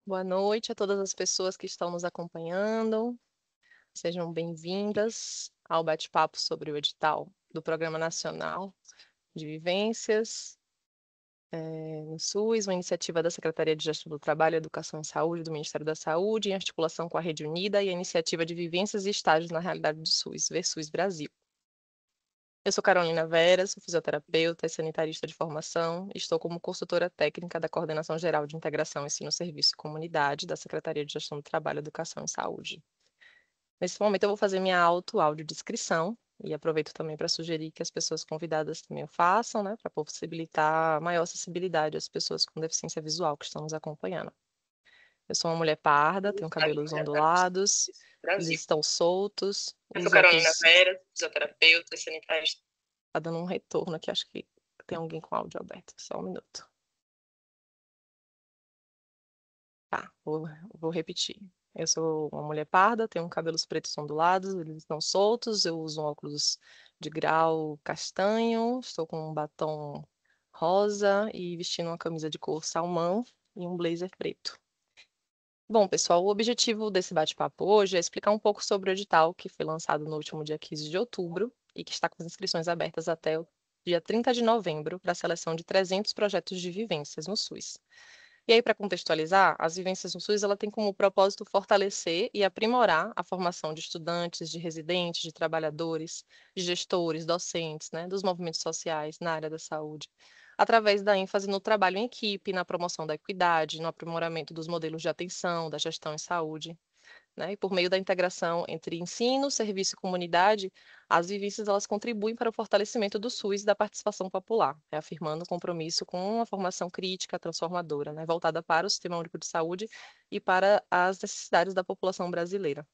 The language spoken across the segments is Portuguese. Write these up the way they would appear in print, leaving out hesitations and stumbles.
Boa noite a todas as pessoas que estão nos acompanhando. Sejam bem-vindas ao bate-papo sobre o edital do Programa Nacional de Vivências no SUS, uma iniciativa da Secretaria de Gestão do Trabalho, Educação e Saúde do Ministério da Saúde, em articulação com a Rede Unida e a Iniciativa de Vivências e Estágios na Realidade do SUS, VSUS Brasil. Eu sou Carolina Vera, sou fisioterapeuta e sanitarista de formação, estou como consultora técnica da Coordenação Geral de Integração, Ensino, Serviço e Comunidade da Secretaria de Gestão do Trabalho, Educação e Saúde. Nesse momento eu vou fazer minha audiodescrição e aproveito também para sugerir que as pessoas convidadas também o façam, né, para possibilitar maior acessibilidade às pessoas com deficiência visual que estão nos acompanhando. Eu sou uma mulher parda, tenho cabelos ondulados, eles Brasil. estão soltos, Eu sou os Carolina óculos. Vera, fisioterapeuta e sanitarista. Tá dando um retorno aqui, acho que tem alguém com áudio aberto. Só um minuto. Tá, vou repetir. Eu sou uma mulher parda, tenho cabelos pretos ondulados, eles estão soltos, eu uso um óculos de grau castanho, estou com um batom rosa e vestindo uma camisa de cor salmão e um blazer preto. Bom, pessoal, o objetivo desse bate-papo hoje é explicar um pouco sobre o edital que foi lançado no último dia 15 de outubro e que está com as inscrições abertas até o dia 30 de novembro para a seleção de 300 projetos de vivências no SUS. E aí, para contextualizar, as vivências no SUS ela tem como propósito fortalecer e aprimorar a formação de estudantes, de residentes, de trabalhadores, de gestores, docentes, né, dos movimentos sociais na área da saúde, através da ênfase no trabalho em equipe, na promoção da equidade, no aprimoramento dos modelos de atenção, da gestão em saúde, né? E por meio da integração entre ensino, serviço e comunidade, as vivências elas contribuem para o fortalecimento do SUS e da participação popular, reafirmando o compromisso com uma formação crítica, transformadora, né? Voltada para o Sistema Único de Saúde e para as necessidades da população brasileira.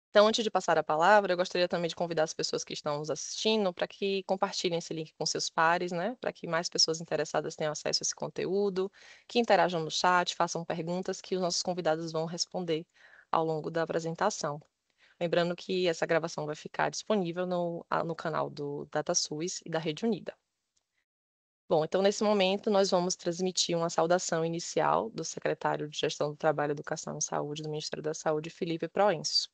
Então, antes de passar a palavra, eu gostaria também de convidar as pessoas que estão nos assistindo para que compartilhem esse link com seus pares, né? Para que mais pessoas interessadas tenham acesso a esse conteúdo, que interajam no chat, façam perguntas que os nossos convidados vão responder ao longo da apresentação. Lembrando que essa gravação vai ficar disponível no canal do DataSUS e da Rede Unida. Bom, então nesse momento nós vamos transmitir uma saudação inicial do secretário de Gestão do Trabalho, Educação e Saúde do Ministério da Saúde, Felipe Proenço.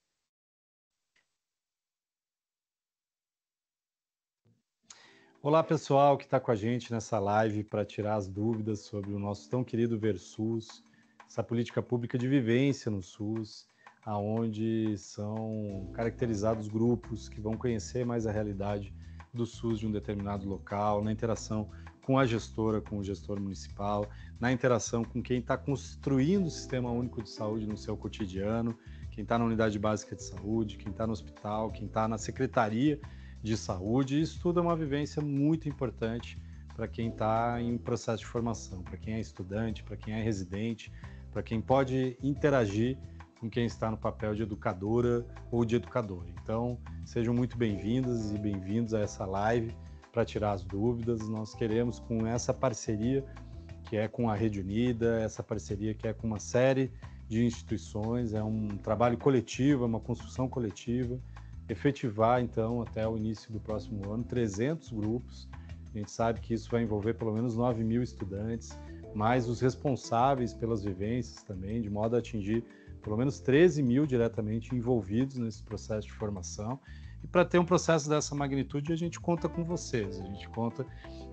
Olá, pessoal que está com a gente nessa live para tirar as dúvidas sobre o nosso tão querido VerSUS, essa política pública de vivência no SUS, aonde são caracterizados grupos que vão conhecer mais a realidade do SUS de um determinado local, na interação com a gestora, com o gestor municipal, na interação com quem está construindo o Sistema Único de Saúde no seu cotidiano, quem está na unidade básica de saúde, quem está no hospital, quem está na secretaria de saúde. Isso tudo é uma vivência muito importante para quem está em processo de formação, para quem é estudante, para quem é residente, para quem pode interagir com quem está no papel de educadora ou de educador. Então, sejam muito bem-vindas e bem-vindos a essa live para tirar as dúvidas. Nós queremos, com essa parceria que é com a Rede Unida, essa parceria que é com uma série de instituições, é um trabalho coletivo, é uma construção coletiva, efetivar, então, até o início do próximo ano, 300 grupos. A gente sabe que isso vai envolver pelo menos 9.000 estudantes, mais os responsáveis pelas vivências também, de modo a atingir pelo menos 13.000 diretamente envolvidos nesse processo de formação. E para ter um processo dessa magnitude, a gente conta com vocês, a gente conta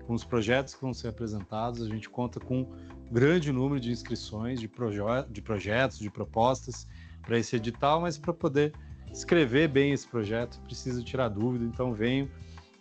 com os projetos que vão ser apresentados, a gente conta com um grande número de inscrições, de projetos, de propostas para esse edital, mas para poder escrever bem esse projeto, precisa tirar dúvida, então venham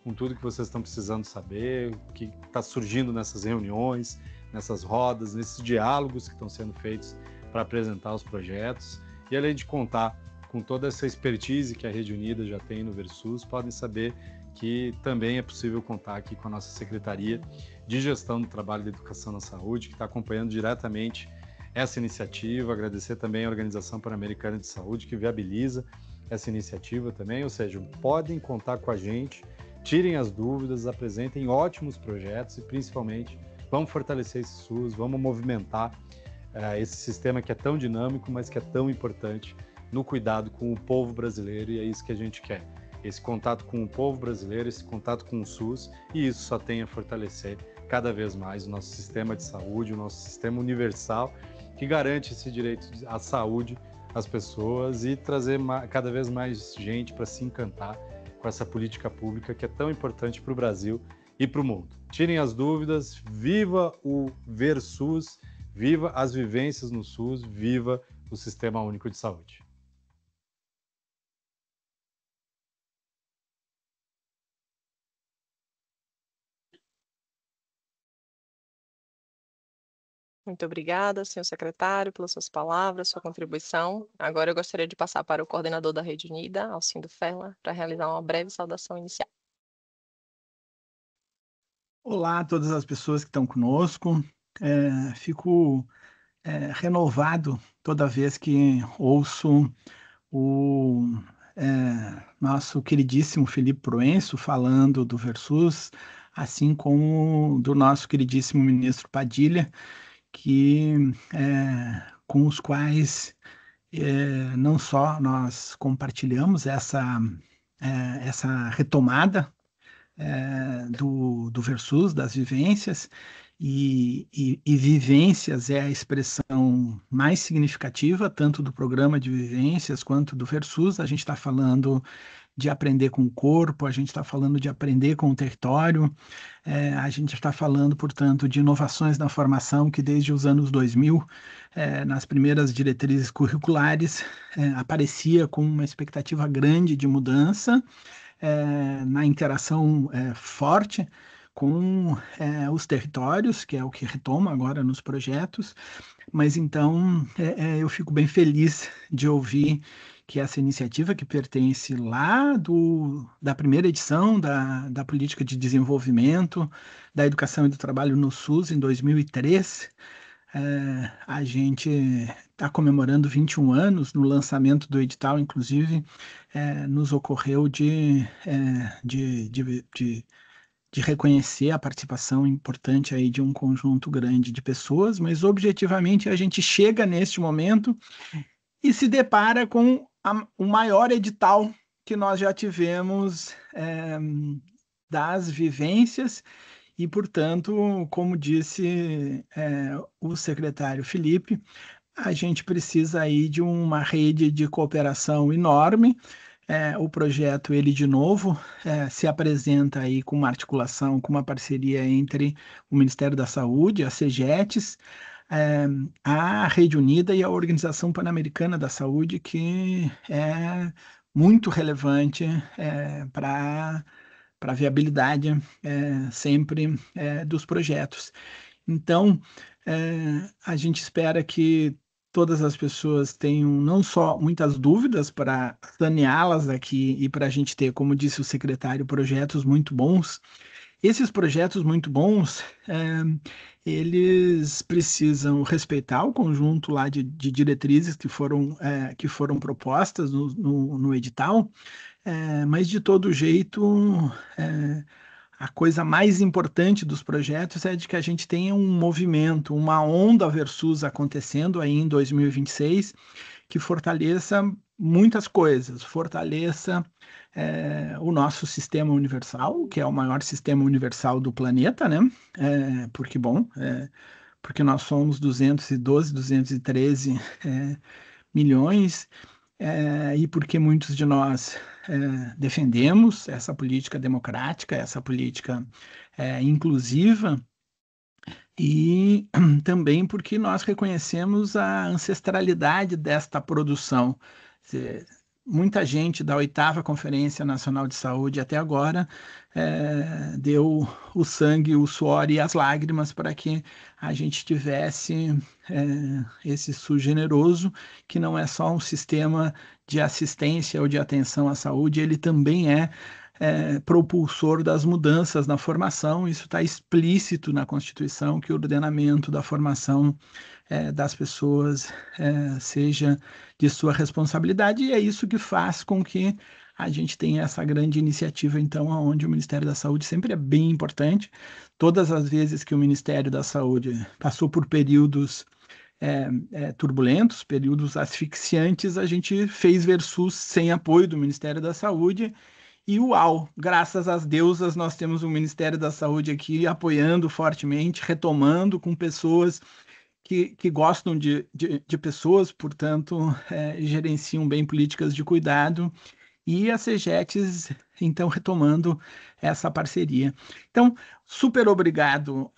com tudo que vocês estão precisando saber, o que está surgindo nessas reuniões, nessas rodas, nesses diálogos que estão sendo feitos para apresentar os projetos. E além de contar com toda essa expertise que a Rede Unida já tem no VerSUS, podem saber que também é possível contar aqui com a nossa Secretaria de Gestão do Trabalho e da Educação na Saúde, que está acompanhando diretamente essa iniciativa. Agradecer também a Organização Pan-Americana de Saúde, que viabiliza essa iniciativa também, ou seja, podem contar com a gente, tirem as dúvidas, apresentem ótimos projetos e principalmente vamos fortalecer esse SUS, vamos movimentar esse sistema que é tão dinâmico, mas que é tão importante no cuidado com o povo brasileiro, e é isso que a gente quer, esse contato com o povo brasileiro, esse contato com o SUS, e isso só tem a fortalecer cada vez mais o nosso sistema de saúde, o nosso sistema universal, que garante esse direito à saúde às pessoas e trazer cada vez mais gente para se encantar com essa política pública que é tão importante para o Brasil e para o mundo. Tirem as dúvidas, viva o VerSUS, viva as vivências no SUS, viva o Sistema Único de Saúde. Muito obrigada, senhor secretário, pelas suas palavras, sua contribuição. Agora eu gostaria de passar para o coordenador da Rede Unida, Alcindo Ferla, para realizar uma breve saudação inicial. Olá a todas as pessoas que estão conosco. Fico renovado toda vez que ouço o nosso queridíssimo Felipe Proenço falando do VerSUS, assim como do nosso queridíssimo ministro Padilha, com os quais não só nós compartilhamos essa retomada do VerSUS, das vivências, e vivências é a expressão mais significativa, tanto do programa de vivências quanto do VerSUS. A gente está falando de aprender com o corpo, a gente está falando de aprender com o território, a gente está falando, portanto, de inovações na formação que desde os anos 2000, nas primeiras diretrizes curriculares, aparecia com uma expectativa grande de mudança, na interação forte com os territórios, que é o que retoma agora nos projetos, mas então eu fico bem feliz de ouvir que essa iniciativa, que pertence lá da primeira edição da Política de Desenvolvimento da Educação e do Trabalho no SUS, em 2003, a gente está comemorando 21 anos. No lançamento do edital, inclusive, nos ocorreu de reconhecer a participação importante aí de um conjunto grande de pessoas, mas objetivamente a gente chega neste momento e se depara com o maior edital que nós já tivemos das vivências e, portanto, como disse o secretário Felipe, a gente precisa aí de uma rede de cooperação enorme. O projeto, ele de novo, se apresenta aí com uma articulação, com uma parceria entre o Ministério da Saúde, a CEGETES, a Rede Unida e a Organização Pan-Americana da Saúde, que é muito relevante para a viabilidade sempre dos projetos. Então, a gente espera que todas as pessoas tenham não só muitas dúvidas para saneá-las aqui e para a gente ter, como disse o secretário, projetos muito bons. Esses projetos muito bons, eles precisam respeitar o conjunto lá de diretrizes que foram propostas no edital, mas de todo jeito, a coisa mais importante dos projetos é de que a gente tenha um movimento, uma onda VerSUS acontecendo aí em 2026, que fortaleça muitas coisas, fortaleça o nosso sistema universal, que é o maior sistema universal do planeta, né? Porque nós somos 212, 213 milhões, e porque muitos de nós defendemos essa política democrática, essa política inclusiva, e também porque nós reconhecemos a ancestralidade desta produção. Muita gente da 8ª Conferência Nacional de Saúde até agora deu o sangue, o suor e as lágrimas para que a gente tivesse esse SUS generoso, que não é só um sistema de assistência ou de atenção à saúde, ele também é propulsor das mudanças na formação. Isso está explícito na Constituição, que o ordenamento da formação das pessoas seja de sua responsabilidade, e é isso que faz com que a gente tenha essa grande iniciativa, então, onde o Ministério da Saúde sempre é bem importante. Todas as vezes que o Ministério da Saúde passou por períodos turbulentos, períodos asfixiantes, a gente fez VerSUS sem apoio do Ministério da Saúde, e uau, graças às deusas, nós temos o Ministério da Saúde aqui apoiando fortemente, retomando com pessoas que gostam de pessoas, portanto, gerenciam bem políticas de cuidado, e a CEGETS, então, retomando essa parceria. Então, super obrigado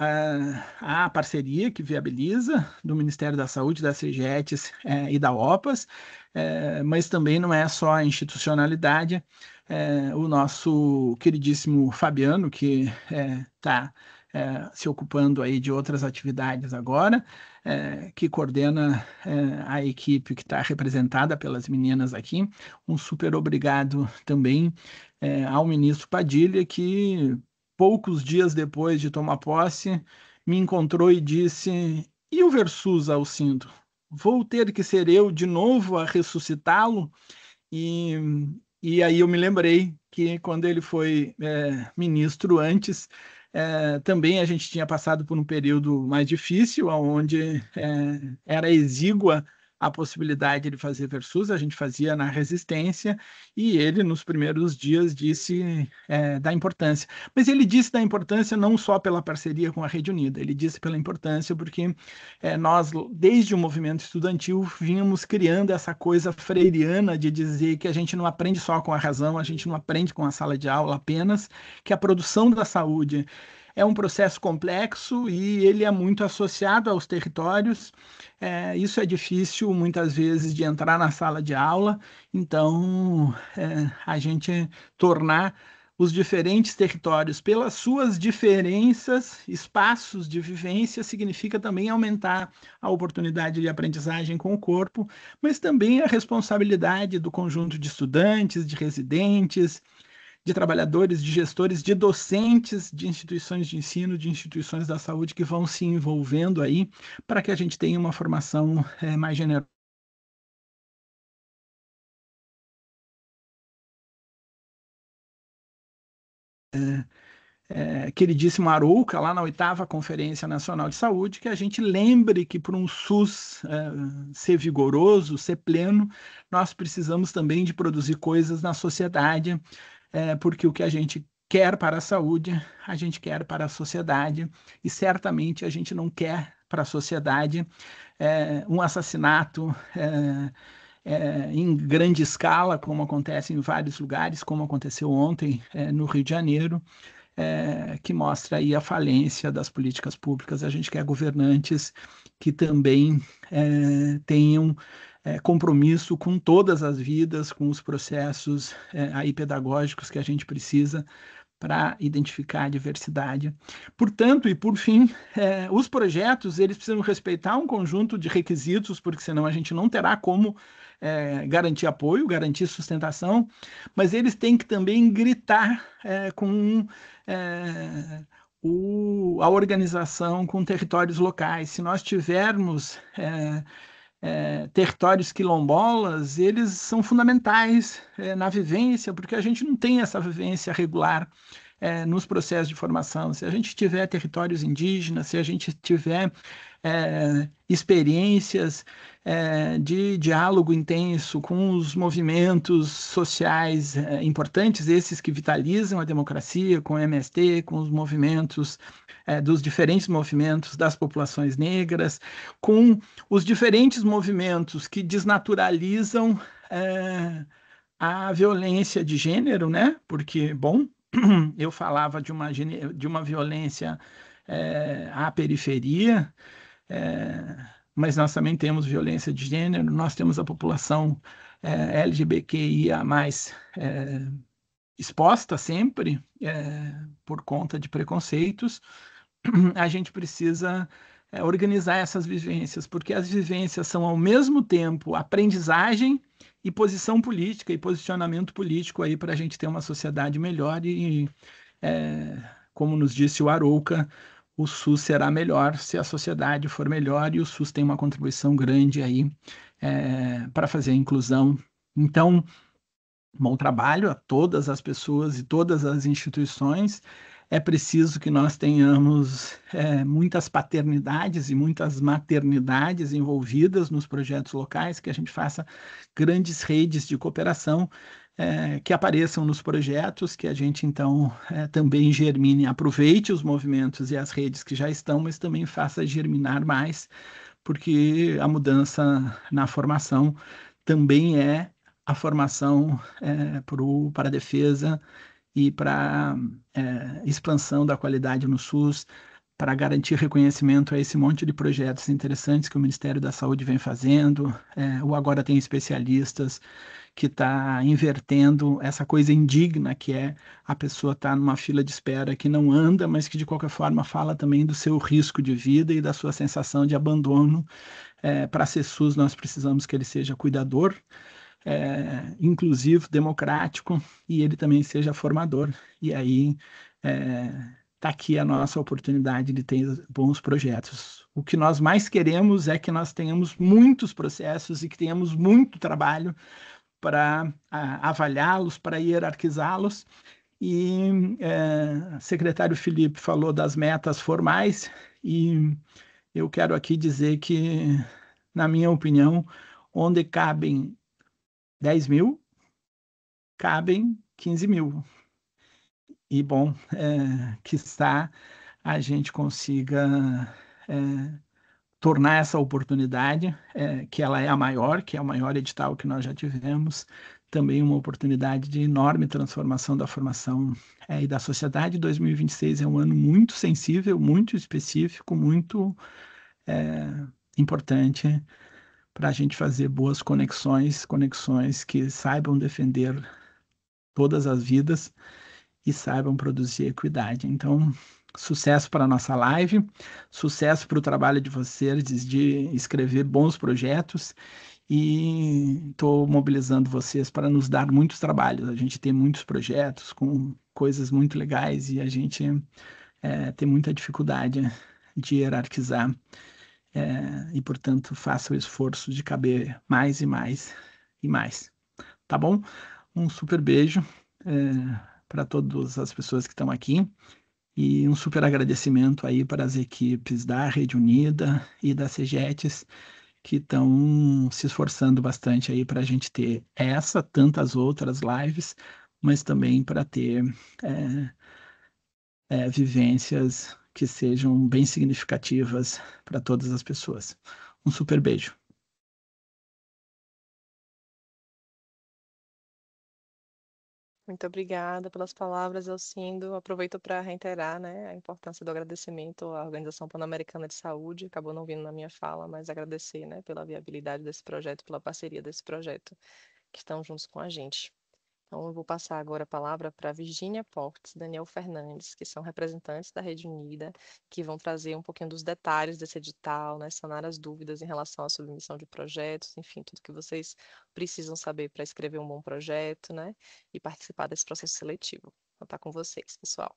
à parceria que viabiliza do Ministério da Saúde, da CEGETS e da OPAS, mas também não é só a institucionalidade. O nosso queridíssimo Fabiano, que está se ocupando aí de outras atividades agora, que coordena a equipe que está representada pelas meninas aqui. Um super obrigado também ao ministro Padilha, que poucos dias depois de tomar posse, me encontrou e disse: e o Versus, Alcindo? Vou ter que ser eu de novo a ressuscitá-lo? E aí eu me lembrei que quando ele foi ministro antes, também a gente tinha passado por um período mais difícil, onde era exígua a possibilidade de fazer Versus, a gente fazia na resistência, e ele, nos primeiros dias, disse da importância. Mas ele disse da importância não só pela parceria com a Rede Unida, ele disse pela importância porque nós, desde o movimento estudantil, vínhamos criando essa coisa freiriana de dizer que a gente não aprende só com a razão, a gente não aprende com a sala de aula apenas, que a produção da saúde é um processo complexo e ele é muito associado aos territórios. Isso é difícil, muitas vezes, de entrar na sala de aula. Então, a gente tornar os diferentes territórios pelas suas diferenças, espaços de vivência, significa também aumentar a oportunidade de aprendizagem com o corpo, mas também a responsabilidade do conjunto de estudantes, de residentes, de trabalhadores, de gestores, de docentes de instituições de ensino, de instituições da saúde que vão se envolvendo aí para que a gente tenha uma formação mais generosa. Queridíssimo Arouca, lá na 8ª Conferência Nacional de Saúde, que a gente lembre que para um SUS ser vigoroso, ser pleno, nós precisamos também de produzir coisas na sociedade, porque o que a gente quer para a saúde, a gente quer para a sociedade, e certamente a gente não quer para a sociedade um assassinato em grande escala, como acontece em vários lugares, como aconteceu ontem no Rio de Janeiro, que mostra aí a falência das políticas públicas. A gente quer governantes que também tenham compromisso com todas as vidas, com os processos aí pedagógicos que a gente precisa para identificar a diversidade. Portanto, e por fim, os projetos eles precisam respeitar um conjunto de requisitos, porque senão a gente não terá como garantir apoio, garantir sustentação, mas eles têm que também gritar com a organização com territórios locais. Se nós tivermos territórios quilombolas, eles são fundamentais na vivência, porque a gente não tem essa vivência regular nos processos de formação. Se a gente tiver territórios indígenas, se a gente tiver experiências de diálogo intenso com os movimentos sociais importantes, esses que vitalizam a democracia, com o MST, com os movimentos dos diferentes movimentos das populações negras, com os diferentes movimentos que desnaturalizam a violência de gênero, né? Porque, bom, eu falava de uma violência à periferia, mas nós também temos violência de gênero, nós temos a população LGBTQIA+, exposta sempre por conta de preconceitos. A gente precisa organizar essas vivências, porque as vivências são ao mesmo tempo aprendizagem e posição política e posicionamento político aí para a gente ter uma sociedade melhor e, como nos disse o Arouca, o SUS será melhor se a sociedade for melhor, e o SUS tem uma contribuição grande aí para fazer a inclusão. Então, bom trabalho a todas as pessoas e todas as instituições. É preciso que nós tenhamos muitas paternidades e muitas maternidades envolvidas nos projetos locais, que a gente faça grandes redes de cooperação que apareçam nos projetos, que a gente, então, também germine, aproveite os movimentos e as redes que já estão, mas também faça germinar mais, porque a mudança na formação também é a formação para a defesa e para expansão da qualidade no SUS, para garantir reconhecimento a esse monte de projetos interessantes que o Ministério da Saúde vem fazendo. O Agora Tem Especialistas, que está invertendo essa coisa indigna que é a pessoa estar numa fila de espera que não anda, mas que de qualquer forma fala também do seu risco de vida e da sua sensação de abandono. Para ser SUS, nós precisamos que ele seja cuidador, inclusivo, democrático, e ele também seja formador. E aí está aqui a nossa oportunidade de ter bons projetos. O que nós mais queremos é que nós tenhamos muitos processos e que tenhamos muito trabalho para avaliá-los, para hierarquizá-los. E o secretário Felipe falou das metas formais, e eu quero aqui dizer que, na minha opinião, onde cabem 10 mil, cabem 15 mil. E, bom, quiçá a gente consiga tornar essa oportunidade, que ela é a maior, que é o maior edital que nós já tivemos, também uma oportunidade de enorme transformação da formação e da sociedade. 2026 é um ano muito sensível, muito específico, muito importante para a gente fazer boas conexões que saibam defender todas as vidas e saibam produzir equidade. Então, sucesso para a nossa live, sucesso para o trabalho de vocês de escrever bons projetos, e estou mobilizando vocês para nos dar muitos trabalhos. A gente tem muitos projetos com coisas muito legais e a gente tem muita dificuldade de hierarquizar e, portanto, faça o esforço de caber mais e mais e mais. Tá bom? Um super beijo para todas as pessoas que estão aqui. E um super agradecimento aí para as equipes da Rede Unida e da CEGETES, que estão se esforçando bastante aí para a gente ter tantas outras lives, mas também para ter vivências que sejam bem significativas para todas as pessoas. Um super beijo. Muito obrigada pelas palavras, Elcindo. Aproveito para reiterar, né, a importância do agradecimento à Organização Pan-Americana de Saúde. Acabou não vindo na minha fala, mas agradecer, né, pela viabilidade desse projeto, pela parceria desse projeto, que estão juntos com a gente. Então, eu vou passar agora a palavra para Virgínia Portes e Daniel Fernandes, que são representantes da Rede Unida, que vão trazer um pouquinho dos detalhes desse edital, né, sanar as dúvidas em relação à submissão de projetos, enfim, tudo que vocês precisam saber para escrever um bom projeto, né, e participar desse processo seletivo. Vou estar com vocês, pessoal.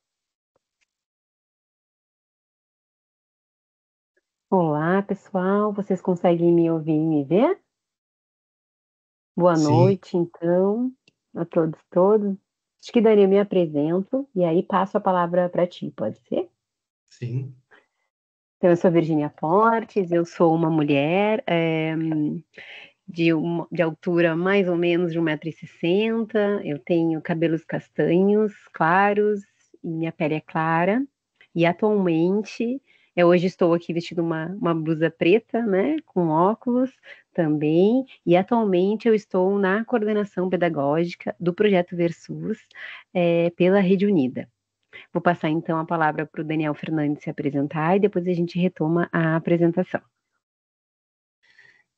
Olá, pessoal. Vocês conseguem me ouvir e me ver? Boa Sim, noite, então, a todos. Acho que Dani, eu me apresento e aí passo a palavra para ti, pode ser? sim. Então, eu sou Virgínia Portes, eu sou uma mulher de altura mais ou menos de 1,60 m, eu tenho cabelos castanhos, claros, e minha pele é clara, e atualmente, hoje estou aqui vestindo uma blusa preta, né, com óculos também, e atualmente eu estou na coordenação pedagógica do Projeto Versus pela Rede Unida. Vou passar então a palavra para o Daniel Fernandes se apresentar e depois a gente retoma a apresentação.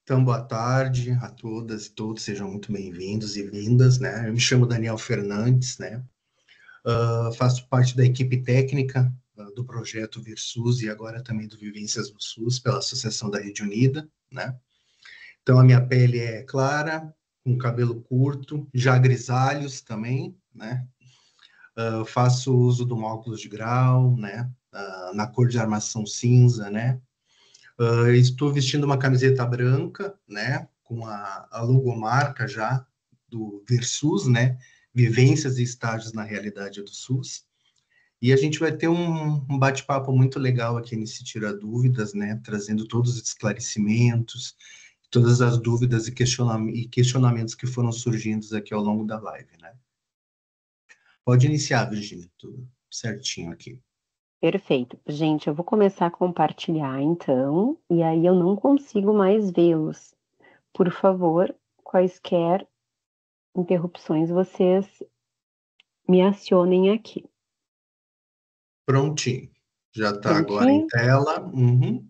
Então, boa tarde a todas e todos, sejam muito bem-vindos e vindas, né? Eu me chamo Daniel Fernandes, né? Faço parte da equipe técnica do projeto Versus e agora também do Vivências no SUS, pela Associação da Rede Unida, né? Então, a minha pele é clara, com cabelo curto, já grisalhos também, né? Faço uso de um óculos de grau, né? Na cor de armação cinza, né? Estou vestindo uma camiseta branca, né, com a logomarca já do Versus, né, Vivências e Estágios na Realidade do SUS. E a gente vai ter um bate-papo muito legal aqui nesse Tira Dúvidas, né, trazendo todos os esclarecimentos, todas as dúvidas e questionamentos que foram surgindo aqui ao longo da live, né. Pode iniciar, Virgínia, tudo certinho aqui. Perfeito. Gente, eu vou começar a compartilhar então, e aí eu não consigo mais vê-los. Por favor, quaisquer interrupções, vocês me acionem aqui. Prontinho. Já está agora em Prontinho? tela. Uhum.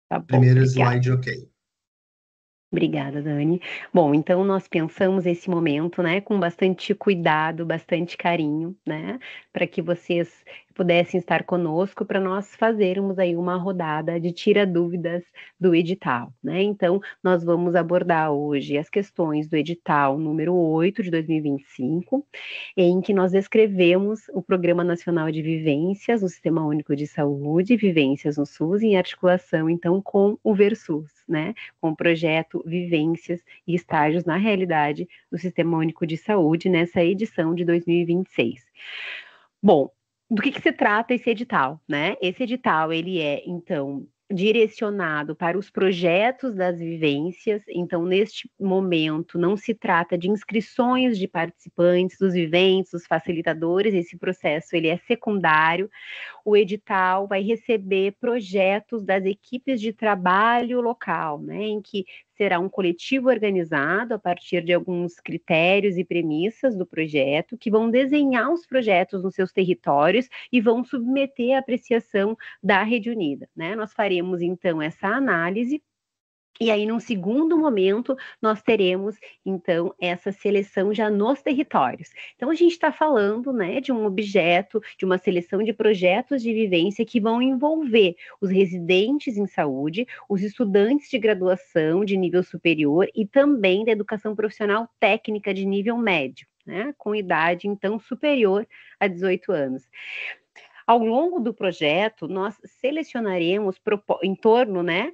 Tá bom, Primeiro obrigada. slide, ok. Obrigada, Dani. Bom, então nós pensamos esse momento, né, com bastante cuidado, bastante carinho, né, para que vocês pudessem estar conosco para nós fazermos aí uma rodada de tira dúvidas do edital, né? Então, nós vamos abordar hoje as questões do edital número 8 de 2025, em que nós descrevemos o Programa Nacional de Vivências no Sistema Único de Saúde, Vivências no SUS, em articulação, então, com o VerSUS, né? Com o projeto Vivências e Estágios na Realidade do Sistema Único de Saúde, nessa edição de 2026. Bom, do que se trata esse edital, né? Esse edital, ele é, então, direcionado para os projetos das vivências. Então, neste momento, não se trata de inscrições de participantes, dos viventes, dos facilitadores. Esse processo, ele é secundário. O edital vai receber projetos das equipes de trabalho local, né, em que será um coletivo organizado a partir de alguns critérios e premissas do projeto, que vão desenhar os projetos nos seus territórios e vão submeter à apreciação da Rede Unida, né? Nós faremos, então, essa análise. E aí, num segundo momento, nós teremos, então, essa seleção já nos territórios. Então, a gente está falando, né, de um objeto, de uma seleção de projetos de vivência que vão envolver os residentes em saúde, os estudantes de graduação de nível superior e também da educação profissional técnica de nível médio, né, com idade, então, superior a 18 anos. Ao longo do projeto, nós selecionaremos em torno, né,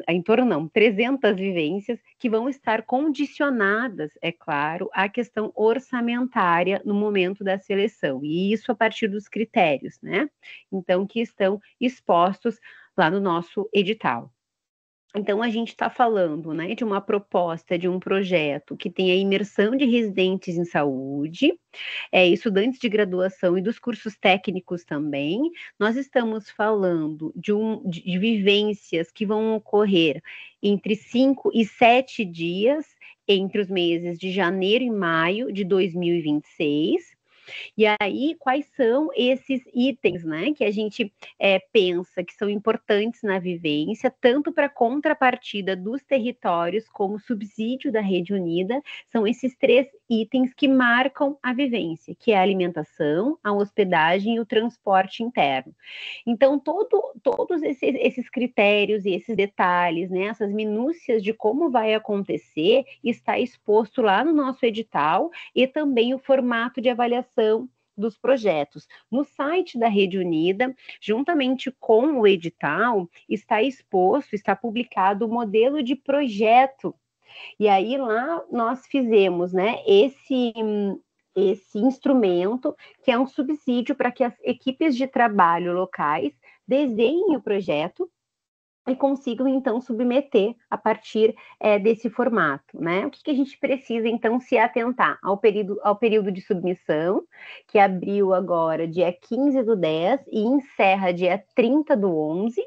em torno não, 300 vivências que vão estar condicionadas, é claro, à questão orçamentária no momento da seleção, e isso a partir dos critérios, né, então, que estão expostos lá no nosso edital. Então, a gente está falando, né, de uma proposta, de um projeto que tem a imersão de residentes em saúde, estudantes de graduação e dos cursos técnicos também. Nós estamos falando de vivências que vão ocorrer entre 5 e 7 dias, entre os meses de janeiro e maio de 2026. E aí, quais são esses itens, né, que a gente pensa que são importantes na vivência, tanto para contrapartida dos territórios como subsídio da Rede Unida? São esses 3 itens que marcam a vivência, que é a alimentação, a hospedagem e o transporte interno. Então, todos esses critérios e esses detalhes, né, essas minúcias de como vai acontecer, está exposto lá no nosso edital, e também o formato de avaliação dos projetos. No site da Rede Unida, juntamente com o edital, está exposto, está publicado o modelo de projeto. E aí lá nós fizemos, né, esse instrumento, que é um subsídio para que as equipes de trabalho locais desenhem o projeto e consigam, então, submeter a partir desse formato, né? O que a gente precisa, então, se atentar ao período de submissão, que abriu agora dia 15/10 e encerra dia 30/11,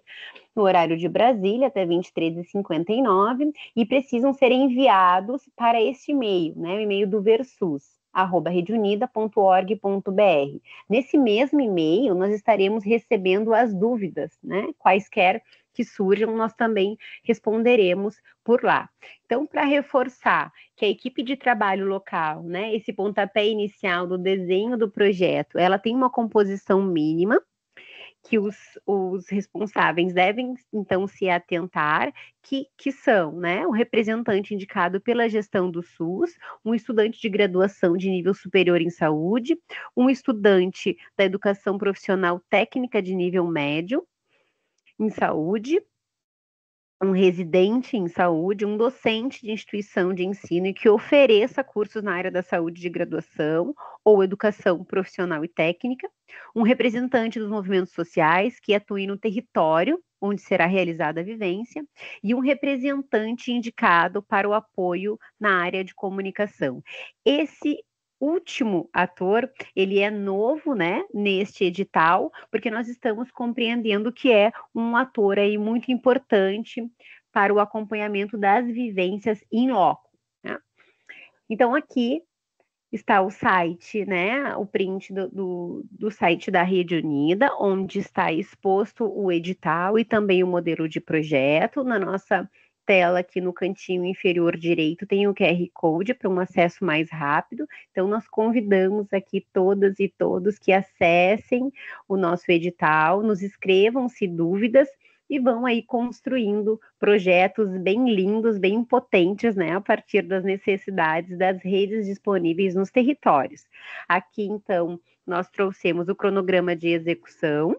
no horário de Brasília, até 23h59, e precisam ser enviados para este e-mail, né? O e-mail do VerSUS, redeunida.org.br. Nesse mesmo e-mail, nós estaremos recebendo as dúvidas, né? Quaisquer que surjam, nós também responderemos por lá. Então, para reforçar que a equipe de trabalho local, né, esse pontapé inicial do desenho do projeto, ela tem uma composição mínima, que os responsáveis devem, então, se atentar, que são, né, o representante indicado pela gestão do SUS, um estudante de graduação de nível superior em saúde, um estudante da educação profissional técnica de nível médio em saúde, um residente em saúde, um docente de instituição de ensino que ofereça cursos na área da saúde de graduação ou educação profissional e técnica, um representante dos movimentos sociais que atue no território onde será realizada a vivência, e um representante indicado para o apoio na área de comunicação. Esse último ator, ele é novo, né, neste edital, porque nós estamos compreendendo que é um ator aí muito importante para o acompanhamento das vivências in loco, né? Então, aqui está o site, né, o print do site da Rede Unida, onde está exposto o edital e também o modelo de projeto. Na nossa tela aqui no cantinho inferior direito tem o QR Code para um acesso mais rápido. Então, nós convidamos aqui todas e todos que acessem o nosso edital, nos escrevam se dúvidas e vão aí construindo projetos bem lindos, bem potentes, né, a partir das necessidades das redes disponíveis nos territórios. Aqui, então, nós trouxemos o cronograma de execução,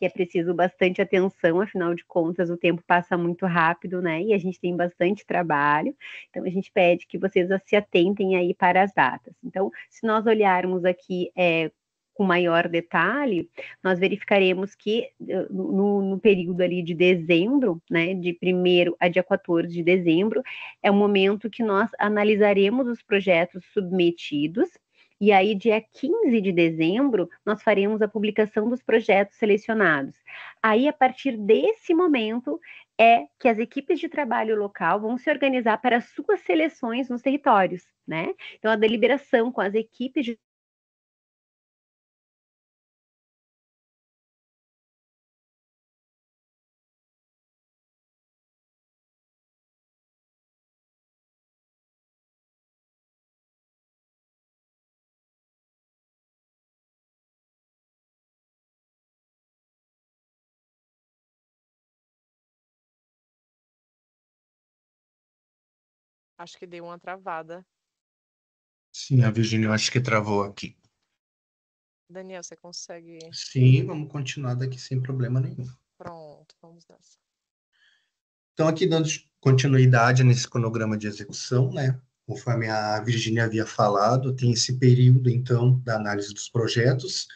que é preciso bastante atenção, afinal de contas, o tempo passa muito rápido, né, e a gente tem bastante trabalho, então a gente pede que vocês se atentem aí para as datas. Então, se nós olharmos aqui, com maior detalhe, nós verificaremos que no período ali de dezembro, né, de 1º a dia 14 de dezembro, é o momento que nós analisaremos os projetos submetidos, e aí dia 15 de dezembro, nós faremos a publicação dos projetos selecionados. Aí, a partir desse momento, é que as equipes de trabalho local vão se organizar para as suas seleções nos territórios, né? Então, a deliberação com as equipes de Acho que deu uma travada. Sim, a Virgínia, eu acho que travou aqui. Daniel, você consegue? Sim, vamos continuar daqui sem problema nenhum. Pronto, vamos nessa. Então, aqui dando continuidade nesse cronograma de execução, né? Conforme a Virgínia havia falado, tem esse período, então, da análise dos projetos.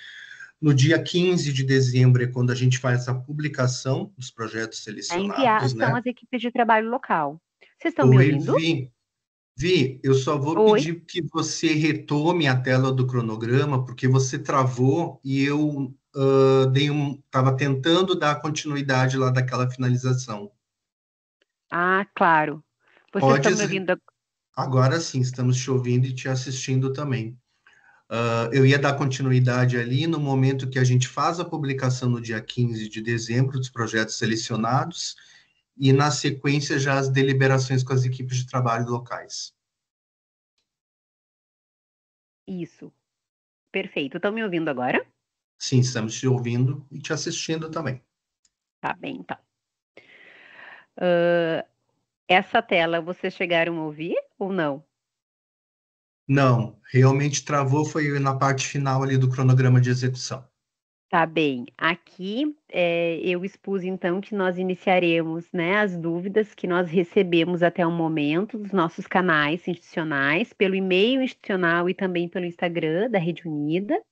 No dia 15 de dezembro é quando a gente faz a publicação dos projetos selecionados, são né? as equipes de trabalho local. Vocês estão me Oi, ouvindo? Vi, eu só vou Oi? pedir que você retome a tela do cronograma, porque você travou e eu estava tentando dar continuidade lá daquela finalização. Ah, claro. Vocês estão Podes, me ouvindo? agora sim, estamos te ouvindo e te assistindo também. Eu ia dar continuidade ali no momento que a gente faz a publicação no dia 15 de dezembro dos projetos selecionados e, na sequência, já as deliberações com as equipes de trabalho locais. Isso. Perfeito. Estão me ouvindo agora? Sim, estamos te ouvindo e te assistindo também. Tá bem, então. Essa tela vocês chegaram a ouvir ou não? Não, realmente travou foi na parte final ali do cronograma de execução. Tá bem. Aqui eu expus então que nós iniciaremos, né, as dúvidas que nós recebemos até o momento dos nossos canais institucionais, pelo e-mail institucional e também pelo Instagram da Rede Unida,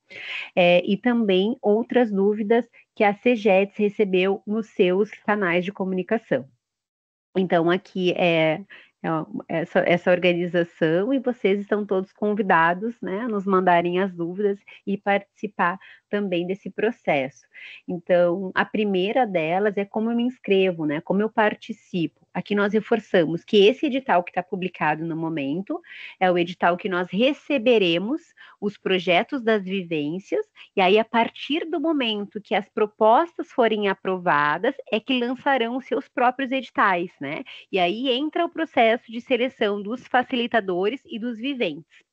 e também outras dúvidas que a CGETS recebeu nos seus canais de comunicação. Então, aqui essa organização e vocês estão todos convidados, né, a nos mandarem as dúvidas e participar também desse processo. Então, a primeira delas é como eu me inscrevo, né, como eu participo. Aqui nós reforçamos que esse edital que está publicado no momento é o edital que nós receberemos os projetos das vivências, e aí, a partir do momento que as propostas forem aprovadas, é que lançarão os seus próprios editais, né? E aí entra o processo de seleção dos facilitadores e dos viventes.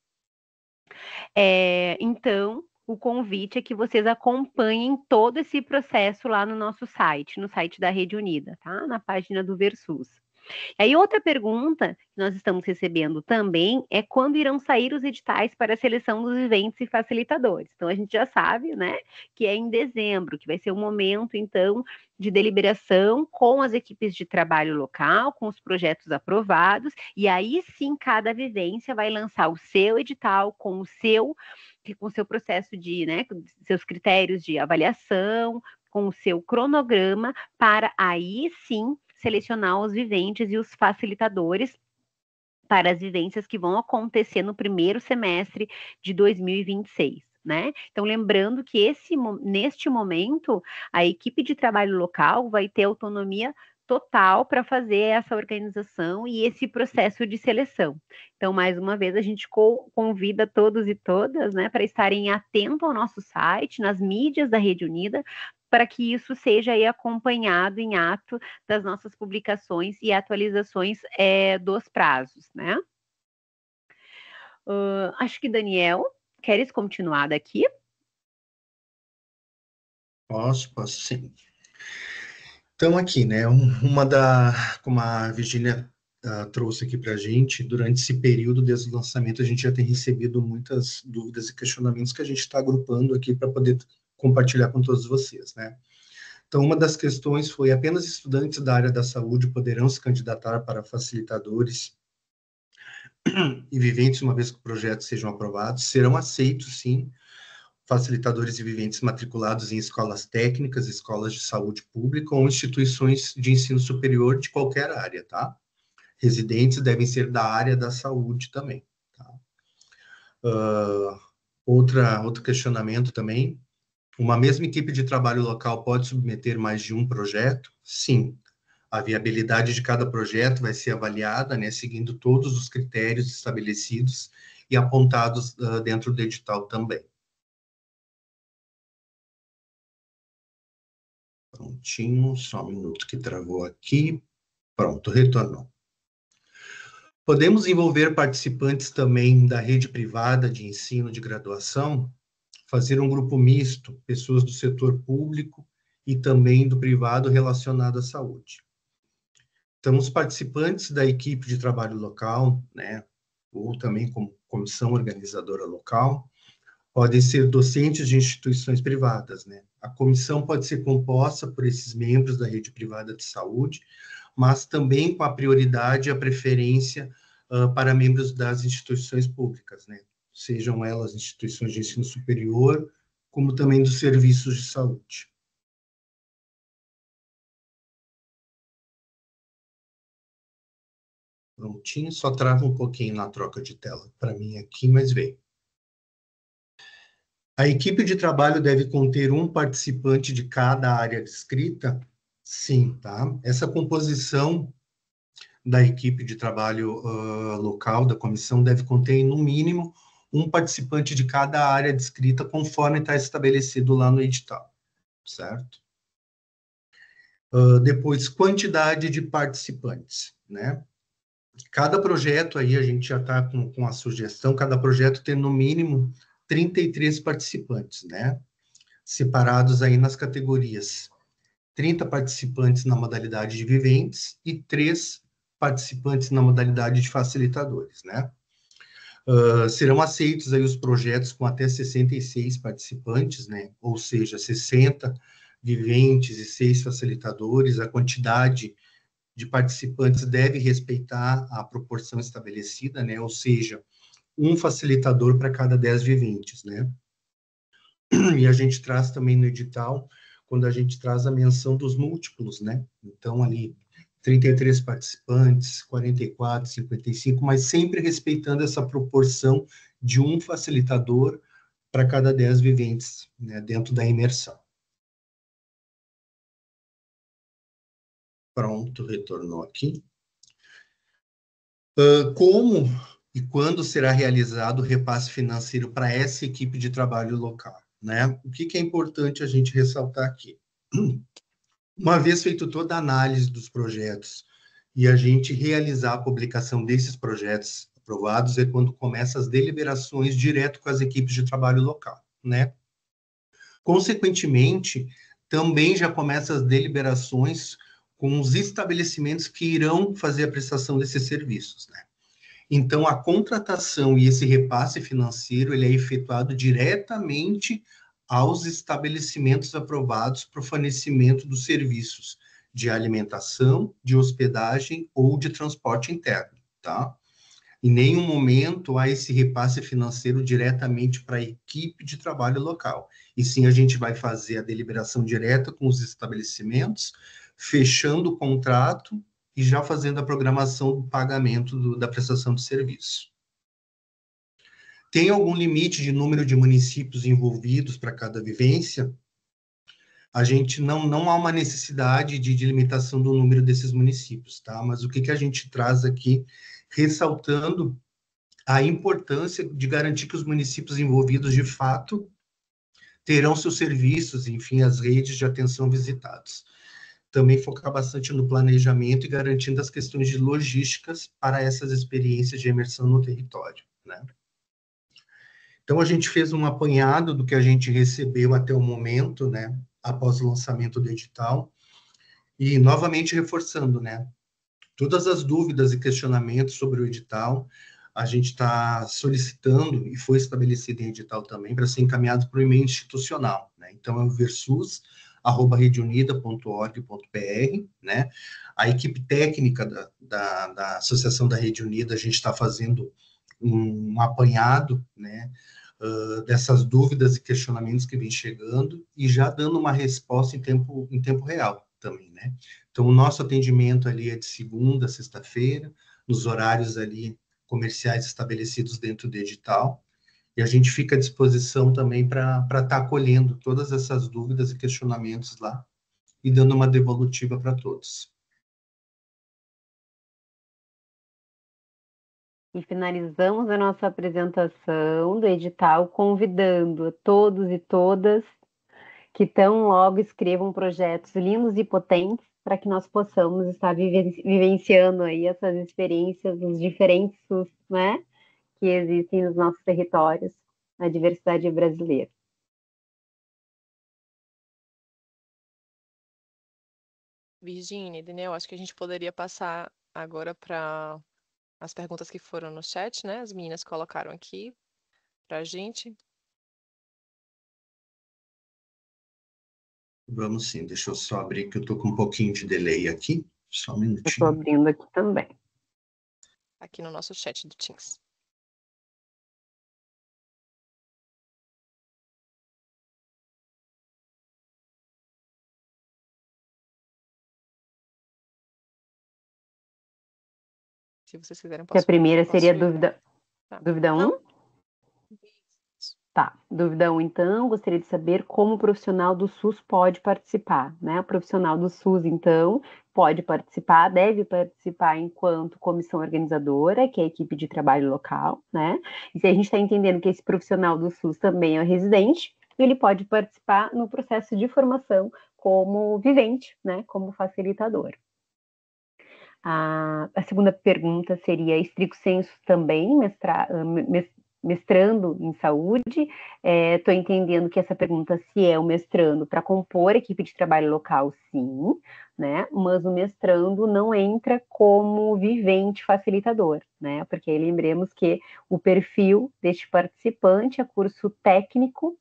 Então, o convite é que vocês acompanhem todo esse processo lá no nosso site, no site da Rede Unida, tá? Na página do Versus. E aí, outra pergunta que nós estamos recebendo também é quando irão sair os editais para a seleção dos viventes e facilitadores. Então, a gente já sabe, né, que é em dezembro, que vai ser o momento, então, de deliberação com as equipes de trabalho local, com os projetos aprovados, e aí sim, cada vivência vai lançar o seu edital com o seu processo de, né, seus critérios de avaliação, com o seu cronograma, para aí sim selecionar os viventes e os facilitadores para as vivências que vão acontecer no primeiro semestre de 2026. Né? Então, lembrando que neste momento, a equipe de trabalho local vai ter autonomia total para fazer essa organização e esse processo de seleção. Então, mais uma vez, a gente convida todos e todas, né, para estarem atentos ao nosso site, nas mídias da Rede Unida, para que isso seja aí acompanhado em ato das nossas publicações e atualizações dos prazos, né? Acho que, Daniel, queres continuar daqui? Posso sim. Então, aqui, né, como a Virgínia trouxe aqui para a gente, durante esse período desde o lançamento, a gente já tem recebido muitas dúvidas e questionamentos que a gente está agrupando aqui para poder compartilhar com todos vocês, né? Então, uma das questões foi: apenas estudantes da área da saúde poderão se candidatar para facilitadores e viventes, uma vez que os projetos sejam aprovados? Serão aceitos, sim, facilitadores e viventes matriculados em escolas técnicas, escolas de saúde pública ou instituições de ensino superior de qualquer área, tá? Residentes devem ser da área da saúde também, tá? Outro questionamento também: uma mesma equipe de trabalho local pode submeter mais de um projeto? Sim. A viabilidade de cada projeto vai ser avaliada, né, seguindo todos os critérios estabelecidos e apontados dentro do edital também. Prontinho, só um minuto que travou aqui. Pronto, retornou. Podemos envolver participantes também da rede privada de ensino de graduação? Fazer um grupo misto, pessoas do setor público e também do privado relacionado à saúde. Então, os participantes da equipe de trabalho local, né, ou também como comissão organizadora local, podem ser docentes de instituições privadas, né? A comissão pode ser composta por esses membros da rede privada de saúde, mas também com a prioridade e a preferência para membros das instituições públicas, né? Sejam elas instituições de ensino superior, como também dos serviços de saúde. Prontinho, só trava um pouquinho na troca de tela para mim aqui, mas veio. A equipe de trabalho deve conter um participante de cada área descrita? Sim, tá? Essa composição da equipe de trabalho local, da comissão, deve conter, no mínimo, um participante de cada área descrita, conforme está estabelecido lá no edital, certo? Depois, quantidade de participantes, né? Cada projeto aí, a gente já está com a sugestão, cada projeto tem, no mínimo, 33 participantes, né? Separados aí nas categorias: 30 participantes na modalidade de viventes e 3 participantes na modalidade de facilitadores, né? Serão aceitos aí os projetos com até 66 participantes, né? Ou seja, 60 viventes e 6 facilitadores. A quantidade de participantes deve respeitar a proporção estabelecida, né? Ou seja, um facilitador para cada 10 viventes, né? E a gente traz também no edital, quando a gente traz a menção dos múltiplos, né? Então, ali, 33 participantes, 44, 55, mas sempre respeitando essa proporção de um facilitador para cada 10 viventes, né, dentro da imersão. Pronto, retornou aqui. Como e quando será realizado o repasse financeiro para essa equipe de trabalho local, né? O que é importante a gente ressaltar aqui? Uma vez feito toda a análise dos projetos e a gente realizar a publicação desses projetos aprovados, é quando começam as deliberações direto com as equipes de trabalho local, né? Consequentemente, também já começam as deliberações com os estabelecimentos que irão fazer a prestação desses serviços, né? Então, a contratação e esse repasse financeiro, ele é efetuado diretamente aos estabelecimentos aprovados para o fornecimento dos serviços de alimentação, de hospedagem ou de transporte interno, tá? Em nenhum momento há esse repasse financeiro diretamente para a equipe de trabalho local. E sim, a gente vai fazer a deliberação direta com os estabelecimentos, fechando o contrato e já fazendo a programação do pagamento da prestação de serviço. Tem algum limite de número de municípios envolvidos para cada vivência? A gente não há uma necessidade de limitação do número desses municípios, tá? Mas o que a gente traz aqui, ressaltando a importância de garantir que os municípios envolvidos, de fato, terão seus serviços, enfim, as redes de atenção visitados. Também focar bastante no planejamento e garantindo as questões de logísticas para essas experiências de imersão no território, né? Então, a gente fez um apanhado do que a gente recebeu até o momento, né, após o lançamento do edital, e novamente reforçando, né, todas as dúvidas e questionamentos sobre o edital, a gente está solicitando, e foi estabelecido em edital também, para ser encaminhado para o e-mail institucional, né? Então, é o versus@redeunida.org.br, né? A equipe técnica da Associação da Rede Unida, a gente está fazendo um apanhado, né, dessas dúvidas e questionamentos que vem chegando e já dando uma resposta em tempo real também, né? Então, o nosso atendimento ali é de segunda a sexta-feira, nos horários ali comerciais estabelecidos dentro do edital, e a gente fica à disposição também para estar acolhendo todas essas dúvidas e questionamentos lá e dando uma devolutiva para todos. E finalizamos a nossa apresentação do edital convidando a todos e todas que tão logo escrevam projetos lindos e potentes para que nós possamos estar vivenciando aí essas experiências dos diferentes SUS, né, que existem nos nossos territórios, na diversidade brasileira. Virginia, Daniel, acho que a gente poderia passar agora para as perguntas que foram no chat, né? As meninas colocaram aqui para a gente. Vamos sim, deixa eu só abrir que eu estou com um pouquinho de delay aqui, só um minutinho. Eu estou abrindo aqui também. Aqui no nosso chat do Teams. Se vocês quiserem, Que a primeira seria dúvida 1? Tá, dúvida 1, então, gostaria de saber como o profissional do SUS pode participar, né? O profissional do SUS, então, pode participar, deve participar enquanto comissão organizadora, que é a equipe de trabalho local, né? E se a gente está entendendo que esse profissional do SUS também é residente, ele pode participar no processo de formação como vivente, né? Como facilitador. A segunda pergunta seria, stricto sensu também, mestrando em saúde? Estou entendendo que essa pergunta, se é o mestrando para compor a equipe de trabalho local, sim, né? Mas o mestrando não entra como vivente facilitador, né? Porque lembremos que o perfil deste participante é curso técnico,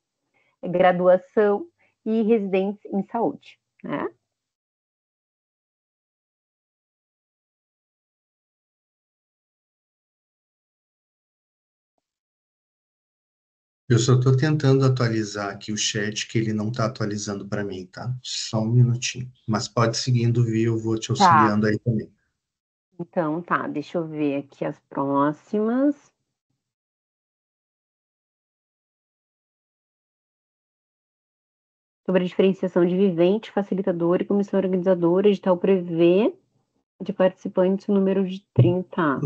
graduação e residência em saúde, né? Eu só estou tentando atualizar aqui o chat, que ele não está atualizando para mim, tá? Só um minutinho. Mas pode seguindo, eu vou te auxiliando aí também. Então, tá, deixa eu ver aqui as próximas. Sobre a diferenciação de vivente, facilitador e comissão organizadora, o edital prevê de participantes o número de 30.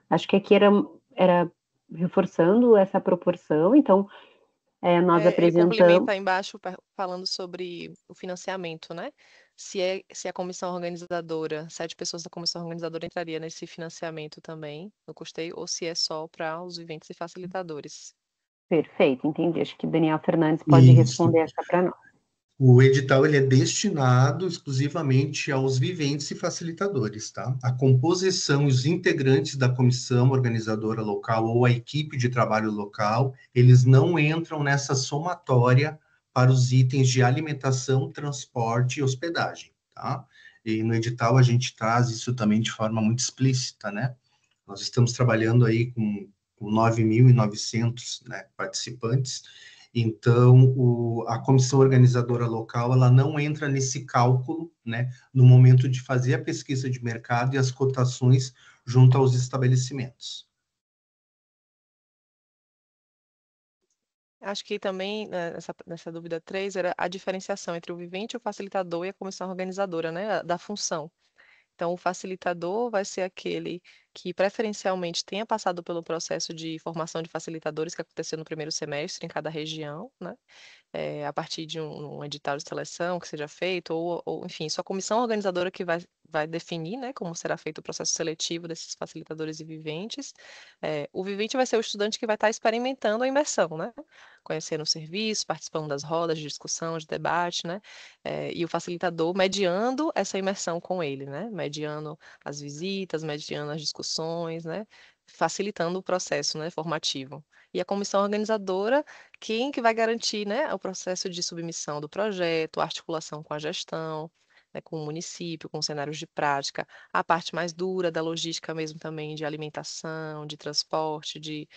Acho que aqui era reforçando essa proporção, então nós apresentamos... Ele complementa embaixo falando sobre o financiamento, né? Se a comissão organizadora, 7 pessoas da comissão organizadora entraria nesse financiamento também, no custeio, ou se é só para os viventes e facilitadores. Perfeito, entendi. Acho que Daniel Fernandes pode responder essa para nós. O edital ele é destinado exclusivamente aos viventes e facilitadores, tá? A composição e os integrantes da comissão organizadora local ou a equipe de trabalho local, eles não entram nessa somatória para os itens de alimentação, transporte e hospedagem, tá? E no edital a gente traz isso também de forma muito explícita, né? Nós estamos trabalhando aí com 9.900, né, participantes, Então, a comissão organizadora local, ela não entra nesse cálculo, né, no momento de fazer a pesquisa de mercado e as cotações junto aos estabelecimentos. Acho que também, né, nessa dúvida 3, era a diferenciação entre o vivente, o facilitador e a comissão organizadora, né, da função. Então, o facilitador vai ser aquele que preferencialmente tenha passado pelo processo de formação de facilitadores que aconteceu no primeiro semestre em cada região, né? A partir de um edital de seleção que seja feito, ou enfim, sua comissão organizadora que vai definir, né, como será feito o processo seletivo desses facilitadores e viventes. O vivente vai ser o estudante que vai estar experimentando a imersão, né? Conhecendo o serviço, participando das rodas de discussão, de debate, né? E o facilitador mediando essa imersão com ele, né? Mediando as visitas, mediando as discussões, né? Facilitando o processo, né, formativo. E a comissão organizadora, quem que vai garantir, né, o processo de submissão do projeto, a articulação com a gestão, né, com o município, com cenários de prática, a parte mais dura da logística mesmo também, de alimentação, de transporte, de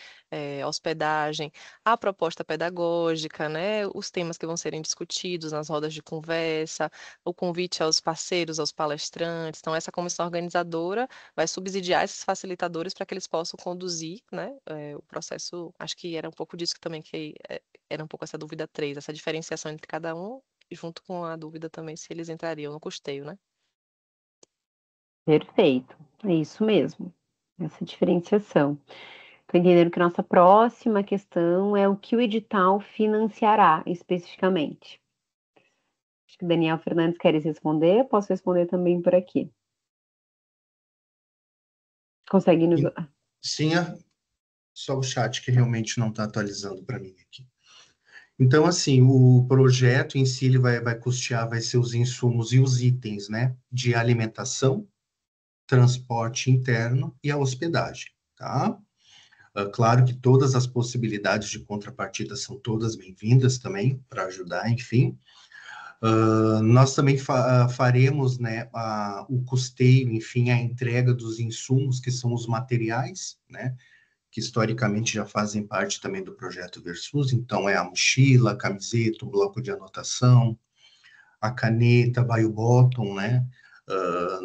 hospedagem, a proposta pedagógica, né, os temas que vão serem discutidos nas rodas de conversa, o convite aos parceiros, aos palestrantes. Então, essa comissão organizadora vai subsidiar esses facilitadores para que eles possam conduzir, né, o processo. Acho que era um pouco disso que também era um pouco essa dúvida 3, essa diferenciação entre cada um, junto com a dúvida também se eles entrariam no custeio, né? Perfeito, é isso mesmo, essa diferenciação. Estou entendendo que a nossa próxima questão é o que o edital financiará especificamente. Acho que o Daniel Fernandes quer responder, posso responder também por aqui. Consegue nos... Sim, só o chat que realmente não está atualizando para mim aqui. Então, assim, o projeto em si, ele vai custear, vai ser os insumos e os itens, né, de alimentação, transporte interno e a hospedagem, tá? Claro que todas as possibilidades de contrapartida são todas bem-vindas também, para ajudar, enfim. Nós também faremos, né, o custeio, enfim, a entrega dos insumos, que são os materiais, né, que historicamente já fazem parte também do projeto Versus, então é a mochila, a camiseta, o bloco de anotação, a caneta, bio bottom, né?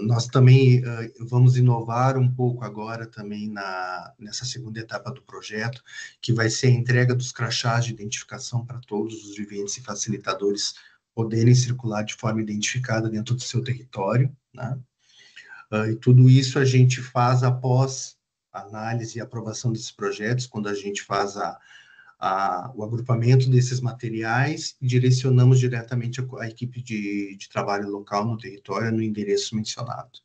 Nós também vamos inovar um pouco agora também nessa segunda etapa do projeto, que vai ser a entrega dos crachás de identificação para todos os viventes e facilitadores poderem circular de forma identificada dentro do seu território, né? E tudo isso a gente faz após análise e aprovação desses projetos, quando a gente faz o agrupamento desses materiais e direcionamos diretamente a equipe de trabalho local no território, no endereço mencionado.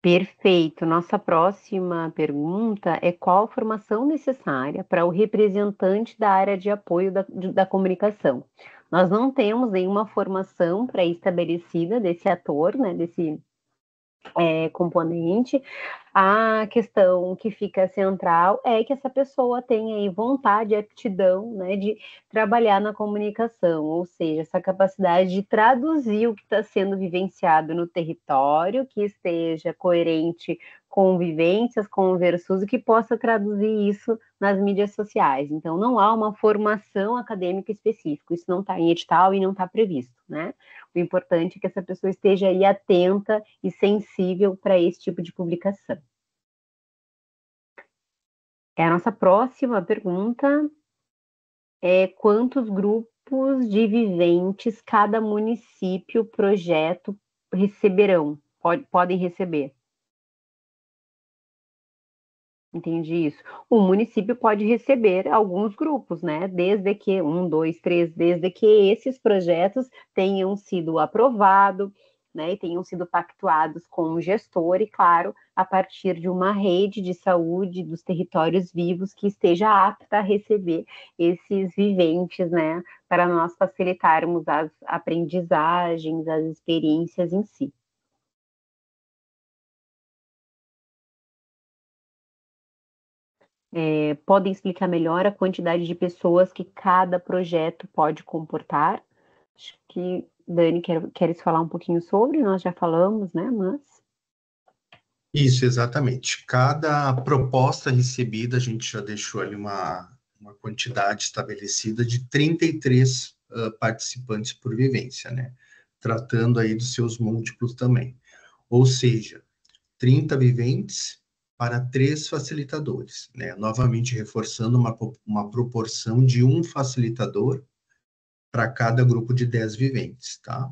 Perfeito. Nossa próxima pergunta é qual a formação necessária para o representante da área de apoio da comunicação? Nós não temos nenhuma formação pré-estabelecida desse ator, né, desse componente. A questão que fica central é que essa pessoa tenha aí vontade e aptidão, né, de trabalhar na comunicação, ou seja, essa capacidade de traduzir o que está sendo vivenciado no território, que esteja coerente com vivências, com Versus, e que possa traduzir isso nas mídias sociais. Então, não há uma formação acadêmica específica, isso não está em edital e não está previsto, né? O importante é que essa pessoa esteja aí atenta e sensível para esse tipo de publicação. A nossa próxima pergunta é quantos grupos de viventes cada município, projeto receberão, podem receber? Entendi isso. O município pode receber alguns grupos, né? Desde que 1, 2, 3, desde que esses projetos tenham sido aprovados, né? E tenham sido pactuados com o gestor e, claro, a partir de uma rede de saúde dos territórios vivos que esteja apta a receber esses viventes, né? Para nós facilitarmos as aprendizagens, as experiências em si. Podem explicar melhor a quantidade de pessoas que cada projeto pode comportar? Acho que, Dani, queres falar um pouquinho sobre? Nós já falamos, né? Mas... Isso, exatamente. Cada proposta recebida, a gente já deixou ali uma uma quantidade estabelecida de 33 participantes por vivência, né? Tratando aí dos seus múltiplos também. Ou seja, 30 viventes para 3 facilitadores, né? Novamente reforçando uma proporção de um facilitador para cada grupo de 10 viventes, tá?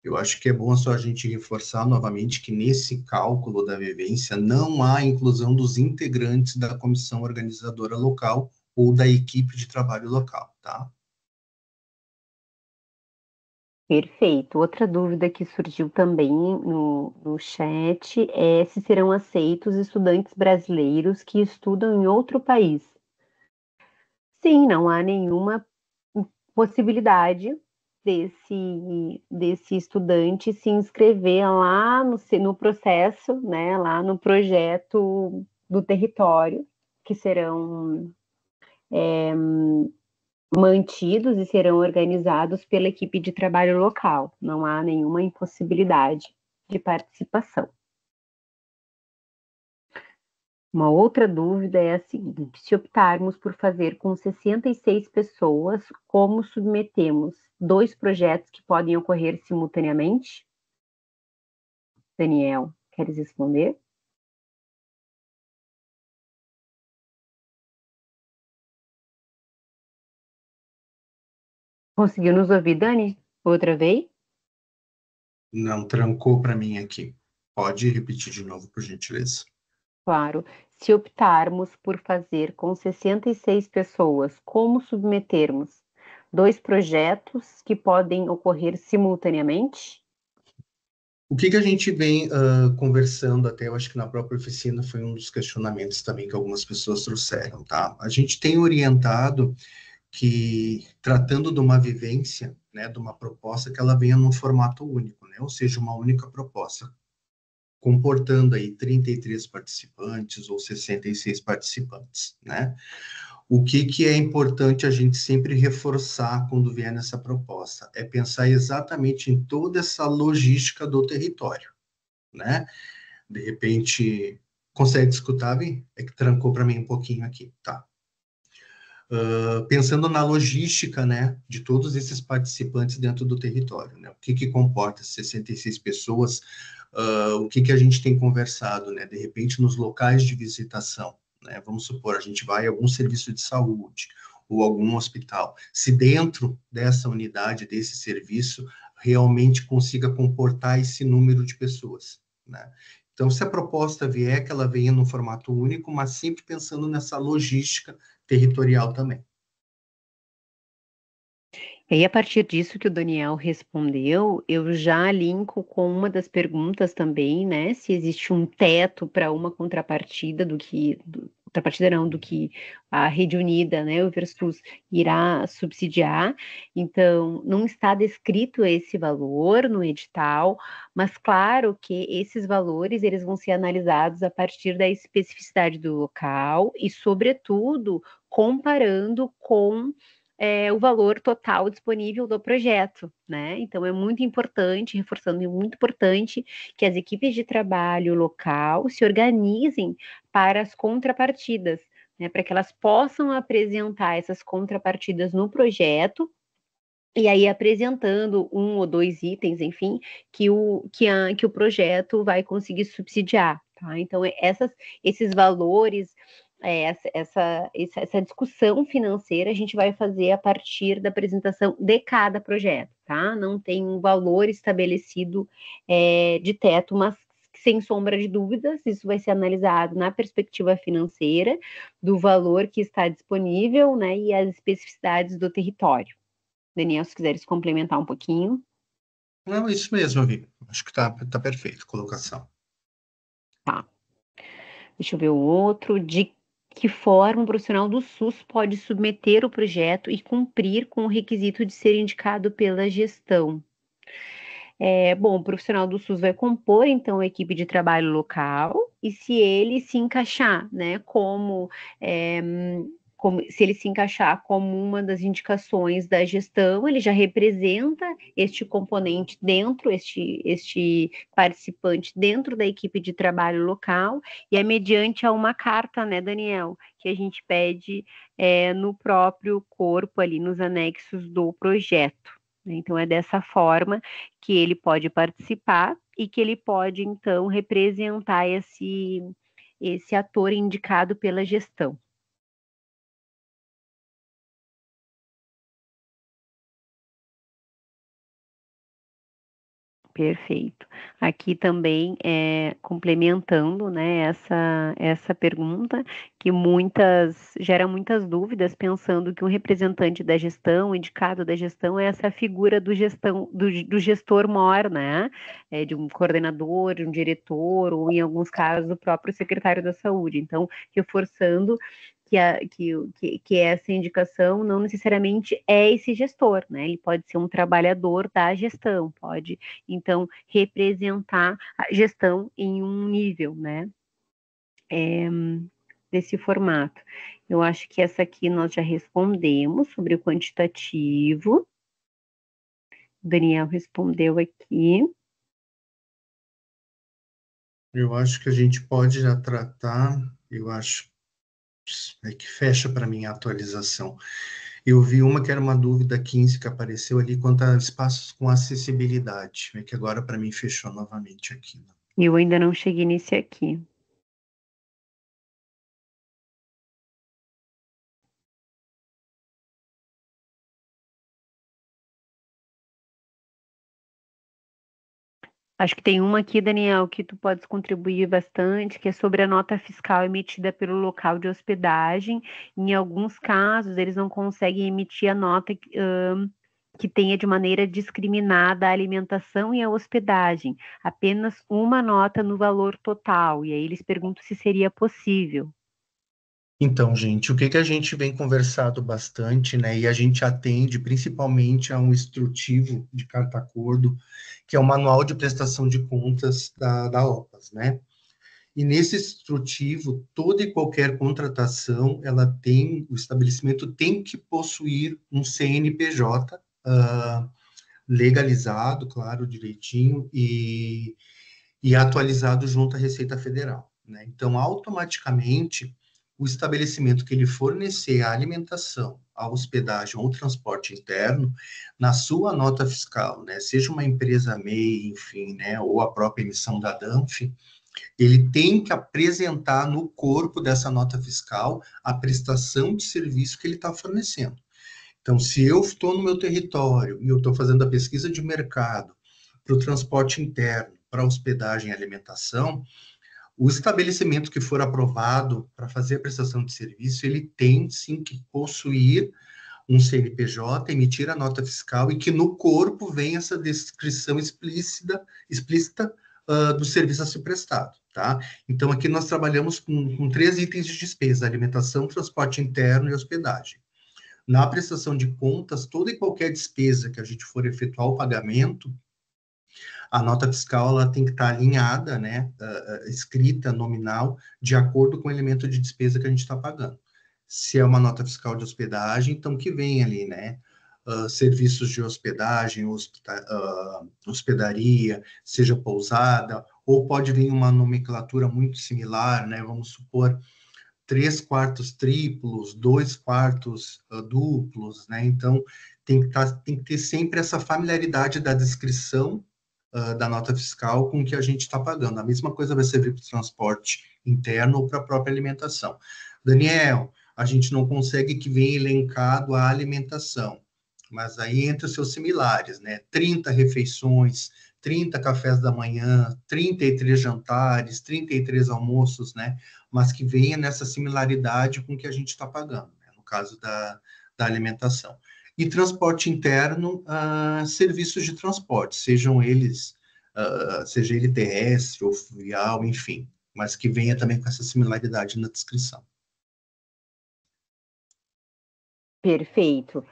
Eu acho que é bom só a gente reforçar novamente que nesse cálculo da vivência não há inclusão dos integrantes da comissão organizadora local ou da equipe de trabalho local, tá? Perfeito. Outra dúvida que surgiu também no chat é se serão aceitos estudantes brasileiros que estudam em outro país. Sim, não há nenhuma possibilidade desse estudante se inscrever lá no processo, né, lá no projeto do território, que serão mantidos e serão organizados pela equipe de trabalho local. Não há nenhuma impossibilidade de participação. Uma outra dúvida é a seguinte: se optarmos por fazer com 66 pessoas, como submetemos 2 projetos que podem ocorrer simultaneamente? Daniel, queres responder? Conseguiu nos ouvir, Dani? Outra vez? Não trancou para mim aqui. Pode repetir de novo, por gentileza. Claro. Se optarmos por fazer com 66 pessoas, como submetermos 2 projetos que podem ocorrer simultaneamente? O que a gente vem conversando até, eu acho que na própria oficina foi um dos questionamentos também que algumas pessoas trouxeram, tá? A gente tem orientado que, tratando de uma vivência, né, de uma proposta, que ela venha num formato único, né? Ou seja, uma única proposta, comportando aí 33 participantes ou 66 participantes, né? O que é importante a gente sempre reforçar quando vier nessa proposta? É pensar exatamente em toda essa logística do território, né? De repente, consegue escutar, Vi? É que trancou para mim um pouquinho aqui, tá? Pensando na logística, né, de todos esses participantes dentro do território, né? O que comporta 66 pessoas? O que a gente tem conversado, né? De repente, nos locais de visitação, né? Vamos supor, a gente vai a algum serviço de saúde ou algum hospital. Se dentro dessa unidade, desse serviço, realmente consiga comportar esse número de pessoas, né? Então, se a proposta vier, que ela venha num formato único, mas sempre pensando nessa logística territorial também. E aí, a partir disso que o Daniel respondeu, eu já linko com uma das perguntas também, né? Se existe um teto para uma contrapartida do que a Rede Unida, né, o Versus, irá subsidiar. Então, não está descrito esse valor no edital, mas claro que esses valores eles vão ser analisados a partir da especificidade do local e, sobretudo, comparando com o valor total disponível do projeto, né? Então é muito importante, reforçando, é muito importante que as equipes de trabalho local se organizem para as contrapartidas, né? Para que elas possam apresentar essas contrapartidas no projeto. E aí apresentando 1 ou 2 itens, enfim, que o projeto vai conseguir subsidiar, tá? Então, esses valores, essa discussão financeira a gente vai fazer a partir da apresentação de cada projeto, tá? Não tem um valor estabelecido de teto, mas sem sombra de dúvidas, isso vai ser analisado na perspectiva financeira do valor que está disponível, né, e as especificidades do território. Daniel, se quiseres complementar um pouquinho. Não, isso mesmo, Vi. Acho que tá perfeito a colocação. Tá. Deixa eu ver o outro. De que forma um profissional do SUS pode submeter o projeto e cumprir com o requisito de ser indicado pela gestão? Bom, o profissional do SUS vai compor, então, a equipe de trabalho local, e se ele se encaixar, né, como se ele se encaixar como uma das indicações da gestão, ele já representa este componente dentro, este participante dentro da equipe de trabalho local, e é mediante a uma carta, né, Daniel, que a gente pede no próprio corpo ali, nos anexos do projeto. Então, é dessa forma que ele pode participar e que ele pode, então, representar esse ator indicado pela gestão. Perfeito. Aqui também, complementando, né, essa pergunta, que gera muitas dúvidas, pensando que um representante da gestão, indicado da gestão, é essa figura do gestor maior, né, de um coordenador, de um diretor, ou em alguns casos, o próprio secretário da saúde. Então, reforçando que essa indicação não necessariamente é esse gestor, né? Ele pode ser um trabalhador da gestão, pode, então, representar a gestão em um nível, né? Desse formato. Eu acho que essa aqui nós já respondemos sobre o quantitativo. O Daniel respondeu aqui. Eu acho que a gente pode já tratar, eu acho que fecha para mim a atualização. Eu vi uma que era uma dúvida 15 que apareceu ali quanto a espaços com acessibilidade, que agora para mim fechou novamente aqui. Eu ainda não cheguei nesse aqui. Acho que tem uma aqui, Daniel, que tu podes contribuir bastante, que é sobre a nota fiscal emitida pelo local de hospedagem. Em alguns casos, eles não conseguem emitir a nota que tenha de maneira discriminada a alimentação e a hospedagem, apenas uma nota no valor total. E aí eles perguntam se seria possível. Então, gente, o que a gente vem conversado bastante, né, e a gente atende principalmente a um instrutivo de carta acordo, que é o Manual de Prestação de Contas da OPAS, né? E nesse instrutivo, toda e qualquer contratação, o estabelecimento tem que possuir um CNPJ legalizado, claro, direitinho, e atualizado junto à Receita Federal, né? Então, automaticamente, o estabelecimento que ele fornecer a alimentação, a hospedagem ou o transporte interno, na sua nota fiscal, né, seja uma empresa MEI, enfim, né, ou a própria emissão da DANF, ele tem que apresentar no corpo dessa nota fiscal a prestação de serviço que ele está fornecendo. Então, se eu estou no meu território e eu estou fazendo a pesquisa de mercado para o transporte interno, para hospedagem e alimentação, o estabelecimento que for aprovado para fazer a prestação de serviço, ele tem sim que possuir um CNPJ, emitir a nota fiscal e que no corpo venha essa descrição explícita do serviço a ser prestado, tá? Então, aqui nós trabalhamos com 3 itens de despesa: alimentação, transporte interno e hospedagem. Na prestação de contas, toda e qualquer despesa que a gente for efetuar o pagamento, a nota fiscal ela tem que estar alinhada, né, escrita, nominal, de acordo com o elemento de despesa que a gente está pagando. Se é uma nota fiscal de hospedagem, então que vem ali, né, serviços de hospedagem, hospedaria, seja pousada, ou pode vir uma nomenclatura muito similar, né, vamos supor, 3 quartos triplos, 2 quartos duplos, né, então tem que ter sempre essa familiaridade da descrição da nota fiscal com o que a gente está pagando. A mesma coisa vai servir para o transporte interno ou para a própria alimentação. Daniel, a gente não consegue que venha elencado a alimentação, mas aí entra os seus similares, né? 30 refeições, 30 cafés da manhã, 33 jantares, 33 almoços, né? Mas que venha nessa similaridade com o que a gente está pagando, né? No caso da alimentação. E transporte interno, serviços de transporte, seja ele terrestre ou fluvial, enfim, mas que venha também com essa similaridade na descrição. Perfeito.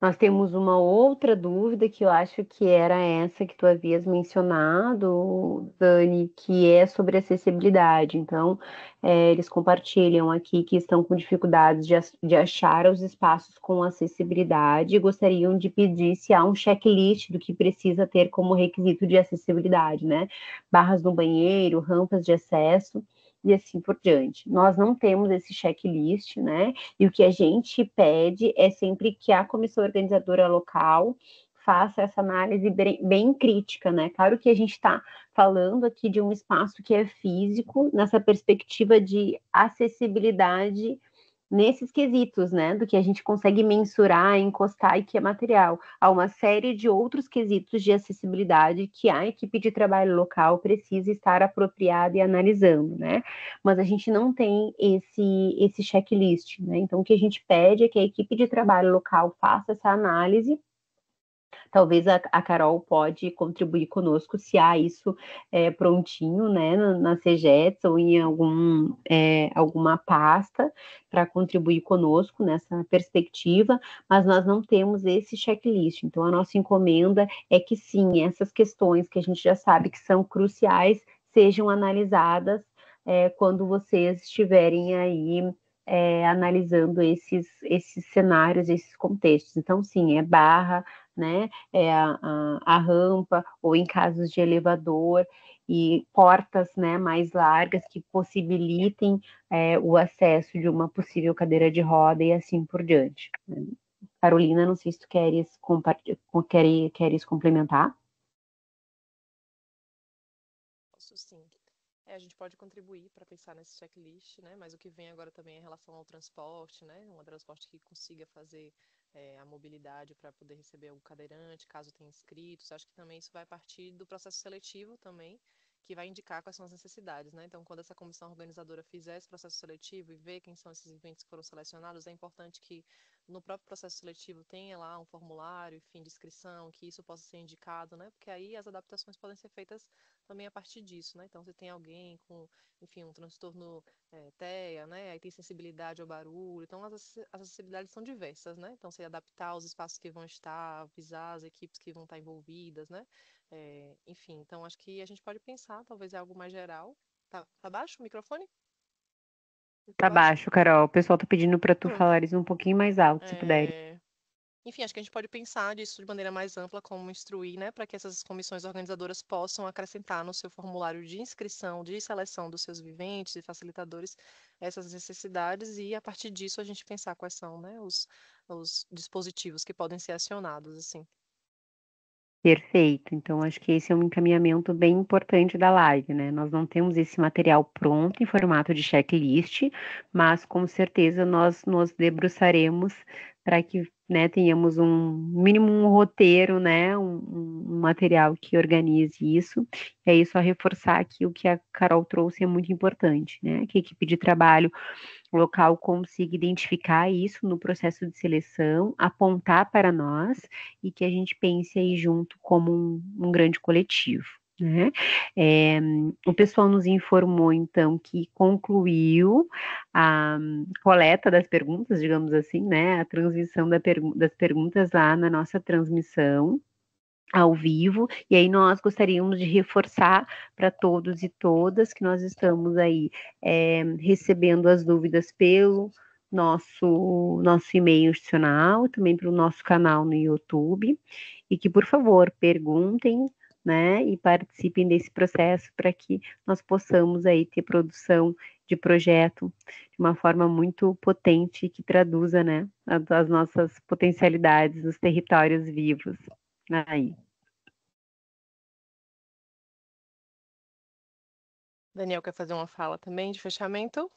Nós temos uma outra dúvida que eu acho que era essa que tu havias mencionado, Dani, que é sobre acessibilidade. Então, eles compartilham aqui que estão com dificuldades de achar os espaços com acessibilidade e gostariam de pedir se há um checklist do que precisa ter como requisito de acessibilidade, né? Barras no banheiro, rampas de acesso e assim por diante. Nós não temos esse checklist, né? E o que a gente pede é sempre que a comissão organizadora local faça essa análise bem crítica, né? Claro que a gente está falando aqui de um espaço que é físico, nessa perspectiva de acessibilidade nesses quesitos, né, do que a gente consegue mensurar, encostar e que é material. Há uma série de outros quesitos de acessibilidade que a equipe de trabalho local precisa estar apropriada e analisando, né, mas a gente não tem esse checklist, né, então o que a gente pede é que a equipe de trabalho local faça essa análise. Talvez a Carol pode contribuir conosco se há isso prontinho, né, na CEGETS ou em alguma pasta para contribuir conosco nessa perspectiva, mas nós não temos esse checklist. Então, a nossa encomenda é que sim, essas questões que a gente já sabe que são cruciais sejam analisadas quando vocês estiverem aí analisando esses cenários, esses contextos. Então, sim, barra, né, a rampa, ou em casos de elevador, e portas, né, mais largas que possibilitem o acesso de uma possível cadeira de roda e assim por diante. Carolina, não sei se tu queres complementar. Posso sim. A gente pode contribuir para pensar nesse checklist, né? Mas o que vem agora também é em relação ao transporte, né? Um transporte que consiga fazer a mobilidade para poder receber o cadeirante, caso tenha inscritos. Acho que também isso vai partir do processo seletivo também, que vai indicar quais são as necessidades, né? Então, quando essa comissão organizadora fizer esse processo seletivo e ver quem são esses eventos que foram selecionados, é importante que no próprio processo seletivo tenha lá um formulário, enfim, de inscrição, que isso possa ser indicado, né? Porque aí as adaptações podem ser feitas também a partir disso, né? Então, se tem alguém com, enfim, um transtorno TEA, né? Aí tem sensibilidade ao barulho. Então, as acessibilidades são diversas, né? Então, se adaptar aos espaços que vão estar, avisar as equipes que vão estar envolvidas, né? Enfim, então acho que a gente pode pensar, talvez é algo mais geral. Tá baixo o microfone? Tá baixo, Carol. O pessoal tá pedindo para tu falares um pouquinho mais alto, se puder. Enfim, acho que a gente pode pensar disso de maneira mais ampla, como instruir, né, para que essas comissões organizadoras possam acrescentar no seu formulário de inscrição, de seleção dos seus viventes e facilitadores essas necessidades e, a partir disso, a gente pensar quais são, né, os dispositivos que podem ser acionados, assim. Perfeito. Então, acho que esse é um encaminhamento bem importante da live, né? Nós não temos esse material pronto em formato de checklist, mas com certeza nós nos debruçaremos para que, né, tenhamos mínimo um roteiro, né, um material que organize isso. E aí, só reforçar aqui o que a Carol trouxe é muito importante, né? Que a equipe de trabalho local consiga identificar isso no processo de seleção, apontar para nós e que a gente pense aí junto como um grande coletivo. Né? O pessoal nos informou, então, que concluiu a coleta das perguntas, digamos assim, né? A transmissão das perguntas lá na nossa transmissão ao vivo, e aí nós gostaríamos de reforçar para todos e todas que nós estamos aí recebendo as dúvidas pelo nosso e-mail institucional, também pelo nosso canal no YouTube, e que, por favor, perguntem, né, e participem desse processo para que nós possamos aí ter produção de projeto de uma forma muito potente que traduza, né, as nossas potencialidades nos territórios vivos. Aí. Daniel quer fazer uma fala também de fechamento?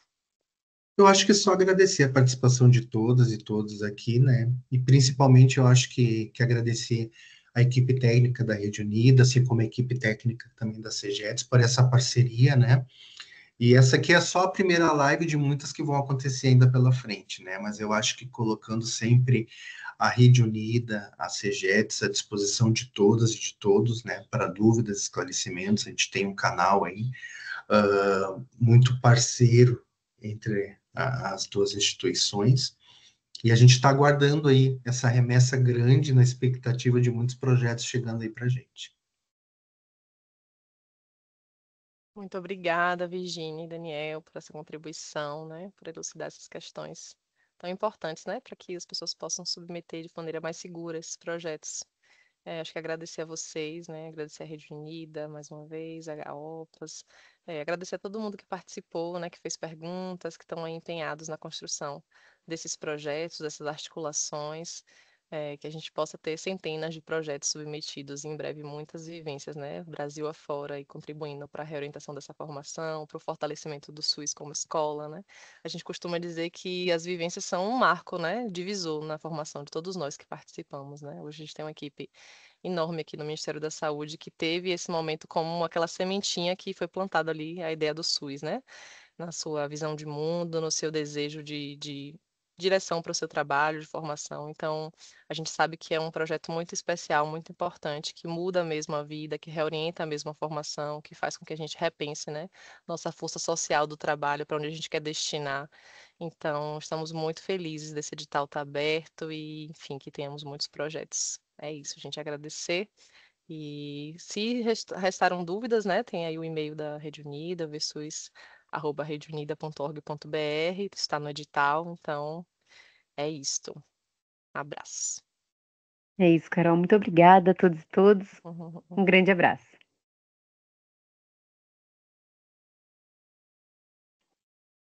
Eu acho que é só agradecer a participação de todas e todos aqui, né? E principalmente eu acho que agradecer a equipe técnica da Rede Unida, assim como a equipe técnica também da CEGETS, por essa parceria, né? E essa aqui é só a primeira live de muitas que vão acontecer ainda pela frente, né? Mas eu acho que colocando sempre a Rede Unida, a CEGETS, à disposição de todas e de todos, né? Para dúvidas, esclarecimentos, a gente tem um canal aí muito parceiro entre as duas instituições. E a gente está aguardando aí essa remessa grande na expectativa de muitos projetos chegando aí para a gente. Muito obrigada, Virginia e Daniel, por essa contribuição, né, por elucidar essas questões tão importantes, né, para que as pessoas possam submeter de maneira mais segura esses projetos. Acho que agradecer a vocês, né, agradecer a Rede Unida mais uma vez, a OPAS, agradecer a todo mundo que participou, né, que fez perguntas, que estão aí empenhados na construção desses projetos, dessas articulações, que a gente possa ter centenas de projetos submetidos e em breve muitas vivências, né, Brasil afora, e contribuindo para a reorientação dessa formação, para o fortalecimento do SUS como escola, né. A gente costuma dizer que as vivências são um marco, né, divisor na formação de todos nós que participamos, né. Hoje a gente tem uma equipe enorme aqui no Ministério da Saúde que teve esse momento como aquela sementinha que foi plantada ali, a ideia do SUS, né? Na sua visão de mundo, no seu desejo de direção para o seu trabalho, de formação. Então, a gente sabe que é um projeto muito especial, muito importante, que muda mesmo a vida, que reorienta a mesma formação, que faz com que a gente repense, né, nossa força social do trabalho, para onde a gente quer destinar. Então, estamos muito felizes desse edital estar aberto e, enfim, que tenhamos muitos projetos. É isso, gente, agradecer. E se restaram dúvidas, né, tem aí o e-mail da Rede Unida, versus@redeunida.org.br, está no edital, então é isto. Abraço. É isso, Carol. Muito obrigada a todos e todas. Um grande abraço.